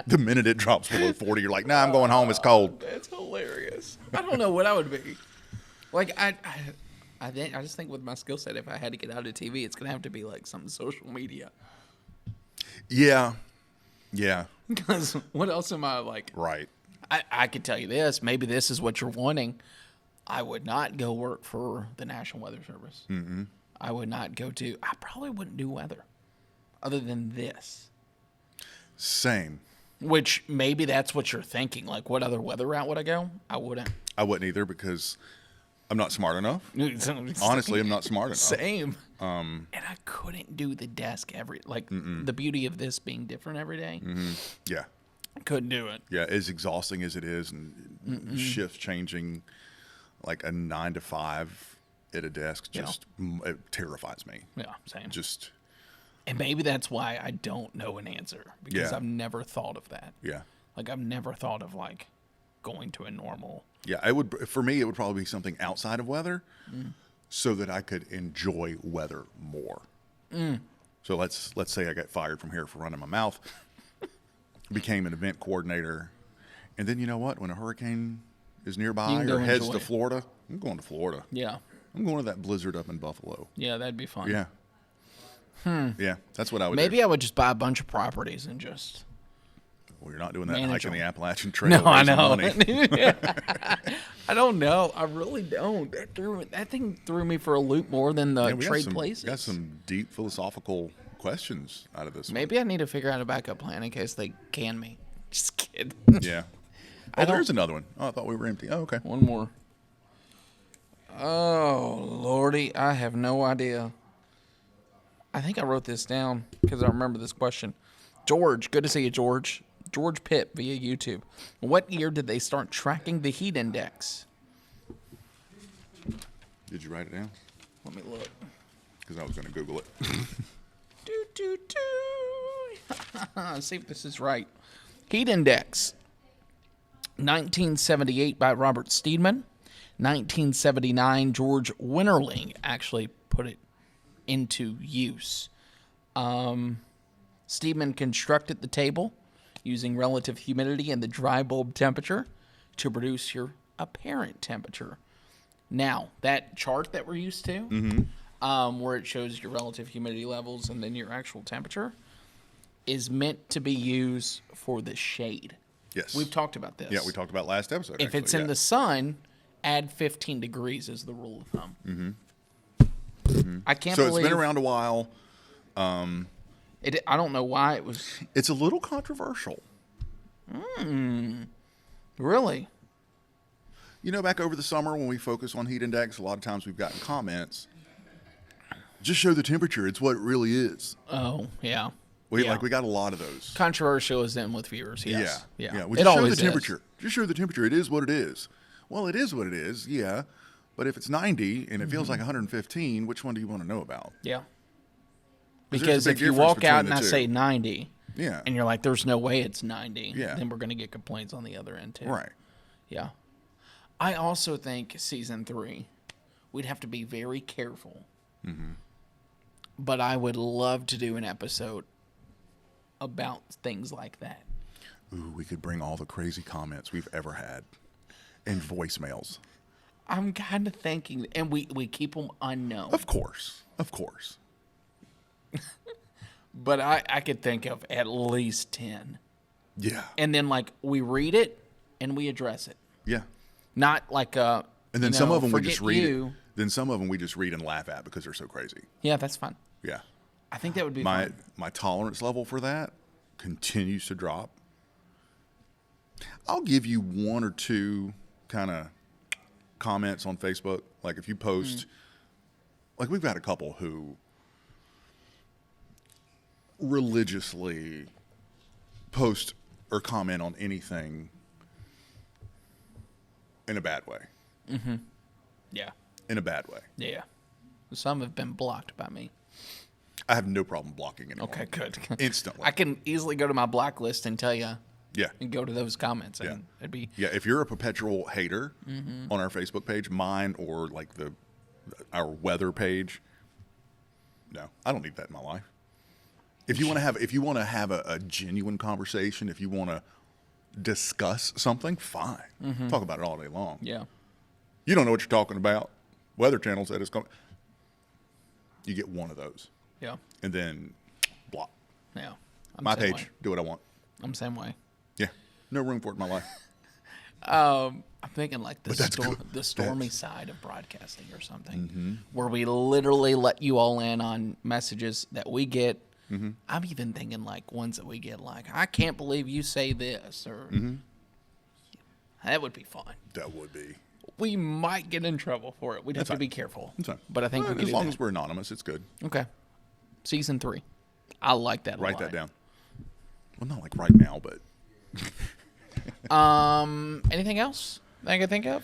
S1: The minute it drops below 40, you're like, nah, I'm going home. It's cold.
S2: That's hilarious. I don't know what I would be. Like I just think with my skill set, if I had to get out of TV, it's gonna have to be like some social media.
S1: Yeah. Yeah.
S2: Because what else am I like?
S1: Right.
S2: I could tell you this. Maybe this is what you're wanting. I would not go work for the National Weather Service. Mm-hmm. I would not go to. I probably wouldn't do weather, other than this.
S1: Same.
S2: Which maybe that's what you're thinking. Like, what other weather route would I go? I wouldn't.
S1: I wouldn't either because I'm not smart enough. Honestly, I'm not smart enough.
S2: Same. And I couldn't do the desk the beauty of this being different every day.
S1: Yeah.
S2: I couldn't do it.
S1: Yeah, as exhausting as it is, and shifts changing, like a 9 to 5 at a desk, just it terrifies me.
S2: Yeah, same.
S1: And
S2: maybe that's why I don't know an answer, because
S1: Yeah.
S2: I've never thought of that.
S1: Yeah,
S2: Like, I've never thought of like going to a normal.
S1: yeah. It would, for me, it would probably be something outside of weather, so that I could enjoy weather more. So let's say I got fired from here for running my mouth, became an event coordinator, and then you know what? When a hurricane is nearby
S2: can go
S1: or heads
S2: enjoy
S1: to
S2: it.
S1: Florida, I'm going to Florida.
S2: Yeah.
S1: I'm going to that blizzard up in Buffalo.
S2: Yeah, that'd be fun.
S1: Yeah. Yeah, that's what I would
S2: Maybe
S1: do.
S2: I would just buy a bunch of properties and just.
S1: Well, you're not doing that
S2: manage
S1: hiking
S2: them.
S1: the Appalachian Trail.
S2: No, I
S1: raising
S2: know.
S1: money.
S2: I don't know. I really don't. That thing threw me for a loop more than the
S1: Yeah, we got
S2: trade
S1: some-
S2: places.
S1: Got some deep philosophical questions out of this.
S2: Maybe I need to figure out a backup plan in case they can me. Just kidding.
S1: One. Yeah. Oh,
S2: don't-
S1: there's another one. Oh, I thought we were empty. Oh, okay.
S2: One more. Oh, Lordy. I have no idea. I think I wrote this down because I remember this question. George, good to see you, George. George Pitt via YouTube. What year did they start tracking the heat index?
S1: Did you write it down?
S2: Let me look.
S1: Because I was going to Google it.
S2: Do, do, do. See if this is right. Heat index. 1978 by Robert Steedman. 1979, George Winterling actually put it into use. Steedman constructed the table using relative humidity and the dry bulb temperature to produce your apparent temperature. Now, that chart that we're used to, where it shows your relative humidity levels and then your actual temperature, is meant to be used for the shade.
S1: Yes.
S2: We've talked about this.
S1: Yeah, we talked about last episode.
S2: If
S1: actually,
S2: it's in
S1: yeah.
S2: the sun, add 15 degrees is the rule of thumb. I can't
S1: So
S2: believe
S1: it's been around a while.
S2: I don't know why it was.
S1: It's a little controversial.
S2: Really?
S1: You know, back over the summer when we focus on heat index, a lot of times we've gotten comments. Just show the temperature. It's what it really is.
S2: Oh, yeah.
S1: We
S2: Yeah.
S1: got a lot of those.
S2: Controversial is them with viewers, yes.
S1: Yeah.
S2: Yeah.
S1: Well,
S2: It
S1: just show
S2: always
S1: the temperature. Just show the temperature. It is what it is. Well, it is what it is. Yeah. But if it's 90 and it feels like 115, which one do you want to know about?
S2: Yeah.
S1: 'Cause there's a
S2: Because
S1: big
S2: if you
S1: difference
S2: walk
S1: between
S2: out
S1: the
S2: and I
S1: two.
S2: say 90,
S1: Yeah.
S2: and you're like, there's no way it's 90,
S1: Yeah.
S2: then we're going to get complaints on the other end, too.
S1: Right.
S2: Yeah. I also think season 3, we'd have to be very careful. But I would love to do an episode about things like that.
S1: Ooh, we could bring all the crazy comments we've ever had and voicemails.
S2: I'm kind of thinking, and we keep them unknown.
S1: Of course.
S2: But I could think of at least 10.
S1: Yeah.
S2: And then, like, we read it and we address it.
S1: Yeah.
S2: Not like
S1: And then some of them we just read
S2: you.
S1: it. Then some of them we just read and laugh at because they're so crazy.
S2: Yeah, that's fun.
S1: Yeah.
S2: I think that would be fun.
S1: My tolerance level for that continues to drop. I'll give you one or two kind of comments on Facebook. Like if you post, like we've got a couple who religiously post or comment on anything in a bad way.
S2: Mm-hmm. Yeah.
S1: In a bad way.
S2: Yeah. Some have been blocked by me.
S1: I have no problem blocking anyone.
S2: Okay, good.
S1: Instantly.
S2: I can easily go to my block list and tell you.
S1: Yeah.
S2: And go to those comments. And it'd be.
S1: Yeah, if you're a perpetual hater on our Facebook page, mine or like our weather page, no, I don't need that in my life. If you want to have a genuine conversation, if you want to discuss something, fine. Talk about it all day long.
S2: Yeah.
S1: You don't know what you're talking about. Weather Channel said it's coming. You get one of those.
S2: Yeah.
S1: And then block.
S2: Yeah.
S1: My page. Do what I want.
S2: I'm the same way.
S1: Yeah. No room for it in my life.
S2: I'm thinking like the stormy side of broadcasting or something, where we literally let you all in on messages that we get. I'm even thinking like ones that we get like, I can't believe you say this, or that would be fun.
S1: That would be.
S2: We might get in trouble for it. We'd have to be careful.
S1: That's fine.
S2: But I think we can
S1: as long as we're anonymous, it's good.
S2: Okay. Season 3. I like that a lot.
S1: Write that down. Well, not like right now, but.
S2: Anything else that I can think of?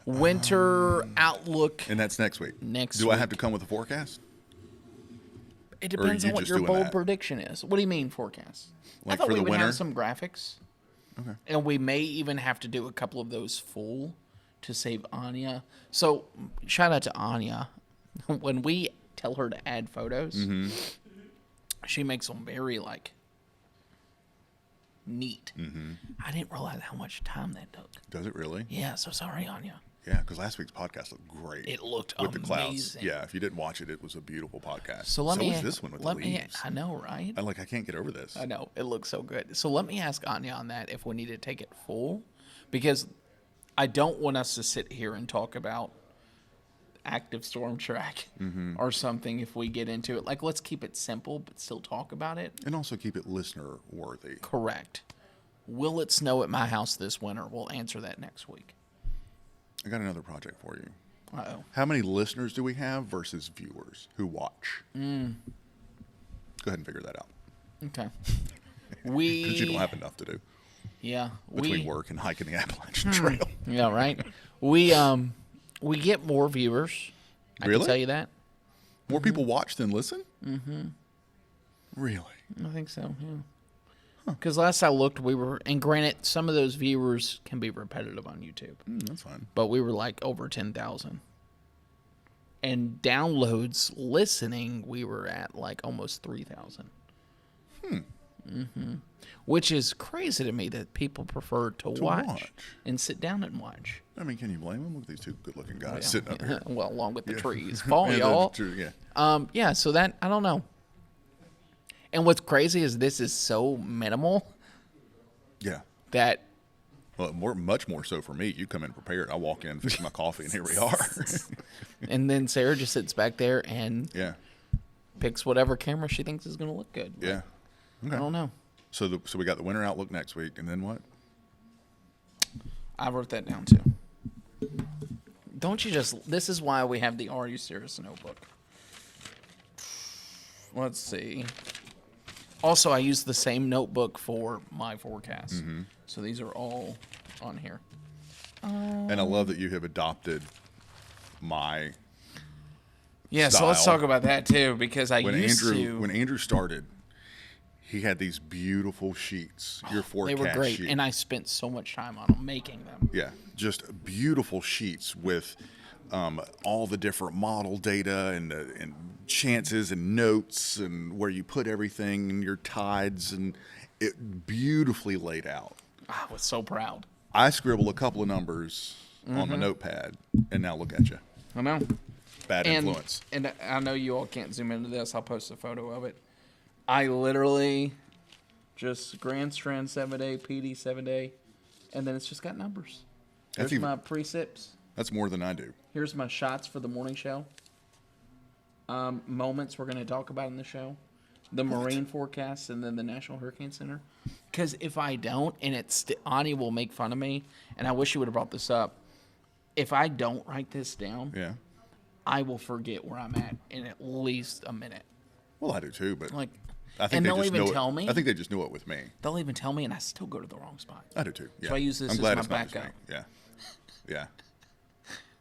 S2: Winter outlook.
S1: And that's next week.
S2: Do
S1: I have to come with a forecast?
S2: It depends on what your bold prediction is. What do you mean forecast?
S1: Like
S2: I thought
S1: for
S2: we
S1: the
S2: would
S1: winter?
S2: have some graphics.
S1: Okay.
S2: And we may even have to do a couple of those full to save Anya. So shout out to Anya. When we tell her to add photos, she makes them very like neat. I didn't realize how much time that took.
S1: Does it really?
S2: Yeah, so sorry, Anya.
S1: Yeah, because last week's podcast looked great.
S2: It looked
S1: with the clouds.
S2: amazing.
S1: Yeah, if you didn't watch it, it was a beautiful podcast.
S2: So let me.
S1: was this one with the leaves.
S2: I know, right?
S1: I can't get over this.
S2: I know it looks so good. So let me ask Anya on that if we need to take it full, because I don't want us to sit here and talk about active storm track or something if we get into it. Like, let's keep it simple but still talk about it.
S1: And also keep it listener worthy.
S2: Correct. Will it snow at my house this winter? We'll answer that next week.
S1: I got another project for you.
S2: Uh-oh.
S1: How many listeners do we have versus viewers who watch? Go ahead and figure that out.
S2: Okay.
S1: Because you don't have enough to do.
S2: Yeah.
S1: Between work and hiking the Appalachian Trail.
S2: Yeah, right. We get more viewers. I
S1: Really?
S2: can tell you that.
S1: More people watch than listen? Really?
S2: I think so, yeah. Because last I looked, we were, and granted, some of those viewers can be repetitive on YouTube.
S1: That's fine.
S2: But we were like over 10,000. And downloads, listening, we were at like almost 3,000. Which is crazy to me that people prefer to watch and sit down and watch.
S1: I mean, can you blame them? Look at these two good-looking guys sitting up here.
S2: Well, along with the trees. Fall, y'all. Yeah, so that, I don't know. And what's crazy is this is so minimal.
S1: Yeah.
S2: That.
S1: Well, much more so for me. You come in prepared. I walk in, fix my coffee, and here we are.
S2: And then Sarah just sits back there and picks whatever camera she thinks is going to look good.
S1: Yeah. Okay.
S2: I don't know.
S1: So we got the winter outlook next week, and then what?
S2: I wrote that down too. Don't you just? This is why we have the Are You Serious notebook. Let's see. Also, I use the same notebook for my forecast. So these are all on here.
S1: And I love that you have adopted my style.
S2: So let's talk about that too, because when
S1: Andrew started, he had these beautiful sheets, your forecast
S2: They were great,
S1: sheet.
S2: and I spent so much time on them, making them.
S1: Yeah, just beautiful sheets with all the different model data and chances and notes and where you put everything and your tides, and it beautifully laid out.
S2: I was so proud.
S1: I scribbled a couple of numbers on my notepad, and now look at you.
S2: I know.
S1: Bad influence.
S2: And I know you all can't zoom into this. I'll post a photo of it. I literally just Grand Strand 7-day, PD 7-day, and then it's just got numbers. Here's my precips.
S1: That's more than I do.
S2: Here's my shots for the morning show. Moments we're going to talk about in the show. The marine forecast, and then the National Hurricane Center. Because if I don't, and Ani will make fun of me, and I wish you would have brought this up. If I don't write this down, I will forget where I'm at in at least a minute.
S1: Well, I do too, but
S2: like,
S1: I think
S2: and
S1: they
S2: they'll
S1: just
S2: even
S1: know
S2: tell
S1: it.
S2: me.
S1: I think they just knew it with me.
S2: They'll even tell me, and I still go to the wrong spot.
S1: I do too. Yeah.
S2: So I use this
S1: I'm
S2: as
S1: glad
S2: my
S1: it's not just
S2: backup.
S1: me. Yeah, yeah.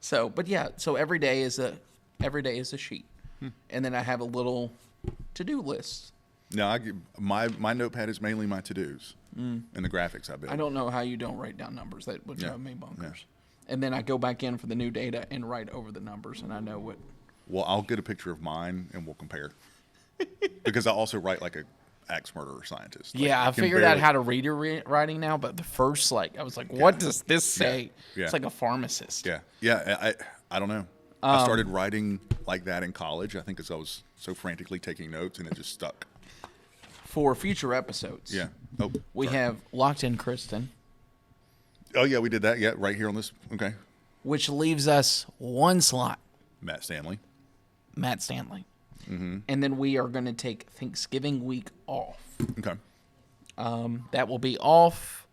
S2: So, but yeah, so every day is a sheet, and then I have a little to-do list.
S1: No, my notepad is mainly my to-dos and the graphics I build.
S2: I don't know how you don't write down numbers. That would drive me bonkers. And then I go back in for the new data and write over the numbers, and I know what.
S1: Well, I'll get a picture of mine and we'll compare. Because I also write like a axe murderer scientist.
S2: Yeah, I figured out how to read your writing now, but the first, I was like, what does this say?
S1: Yeah.
S2: It's like a pharmacist.
S1: Yeah, yeah. I don't know. I started writing like that in college. I think because I was so frantically taking notes, and it just stuck.
S2: For future episodes,
S1: Yeah. Oh,
S2: we have Locked In Kristen.
S1: Oh yeah, we did that. Yeah, right here on this. Okay.
S2: Which leaves us one slot.
S1: Matt Stanley.
S2: Mm-hmm. And then we are going to take Thanksgiving week off.
S1: Okay.
S2: That will be off.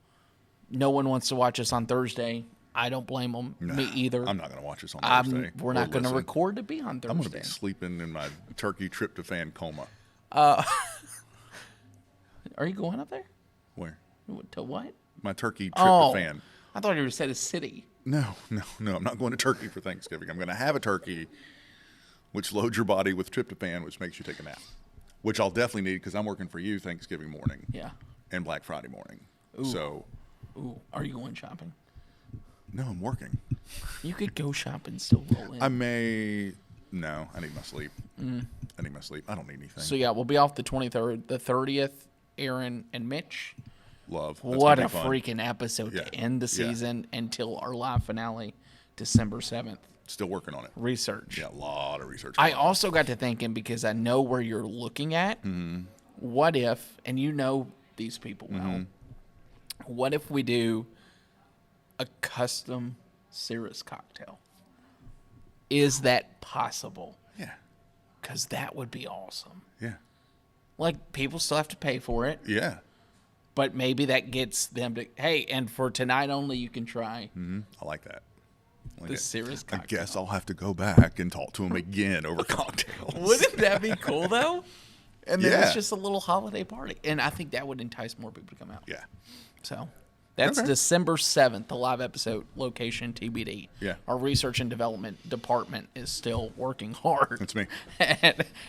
S2: No one wants to watch us on Thursday. I don't blame them.
S1: Nah,
S2: Me either.
S1: I'm not going to watch this on Thursday.
S2: We're not going to record to be on Thursday.
S1: I'm going to be sleeping in my turkey tryptophan coma.
S2: Are you going up there?
S1: Where?
S2: To what?
S1: My turkey tryptophan.
S2: I thought you said a city.
S1: No. I'm not going to Turkey for Thanksgiving. I'm going to have a turkey, which loads your body with tryptophan, which makes you take a nap. Which I'll definitely need because I'm working for you Thanksgiving morning.
S2: Yeah.
S1: And Black Friday morning.
S2: Ooh.
S1: So.
S2: Ooh, are you going shopping?
S1: No, I'm working.
S2: You could go shop and still roll in.
S1: I may. No, I need my sleep. I need my sleep. I don't need anything.
S2: So yeah, we'll be off the 23rd, the 30th. Aaron and Mitch.
S1: Love. That's
S2: what a
S1: fun.
S2: freaking episode to end the season until our live finale, December 7th.
S1: Still working on it.
S2: Research.
S1: Yeah, a lot of research.
S2: I also got to thinking, because I know where you're looking at, what if, and you know these people well, what if we do a custom Cirrus cocktail? Is that possible?
S1: Yeah.
S2: Because that would be awesome.
S1: Yeah.
S2: Like, people still have to pay for it.
S1: Yeah.
S2: But maybe that gets them to, hey, and for tonight only, you can try
S1: I like that.
S2: the Cirrus cocktail.
S1: I guess I'll have to go back and talk to him again over cocktails.
S2: Wouldn't that be cool, though? And then
S1: Yeah.
S2: it's just a little holiday party. And I think that would entice more people to come out.
S1: Yeah.
S2: So that's
S1: Okay.
S2: December 7th, the live episode, location TBD.
S1: Yeah.
S2: Our research and development department is still working hard.
S1: That's me.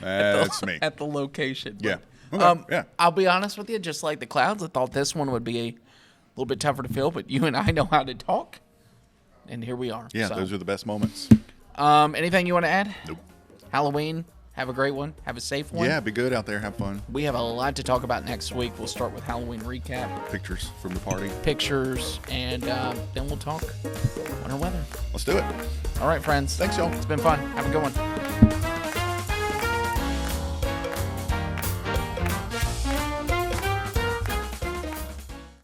S2: That's
S1: me.
S2: At the location.
S1: Yeah.
S2: But,
S1: Okay. Yeah.
S2: I'll be honest with you, just like the clouds, I thought this one would be a little bit tougher to fill, but you and I know how to talk. And here we are.
S1: Yeah,
S2: So,
S1: those are the best moments.
S2: anything you want to add?
S1: Nope.
S2: Halloween, have a great one. Have a safe one.
S1: Yeah, be good out there. Have fun.
S2: We have a lot to talk about next week. We'll start with Halloween recap,
S1: Pictures from the party.
S2: pictures, and then we'll talk winter weather.
S1: Let's do it.
S2: All right, friends.
S1: Thanks, y'all.
S2: It's been fun. Have a good one.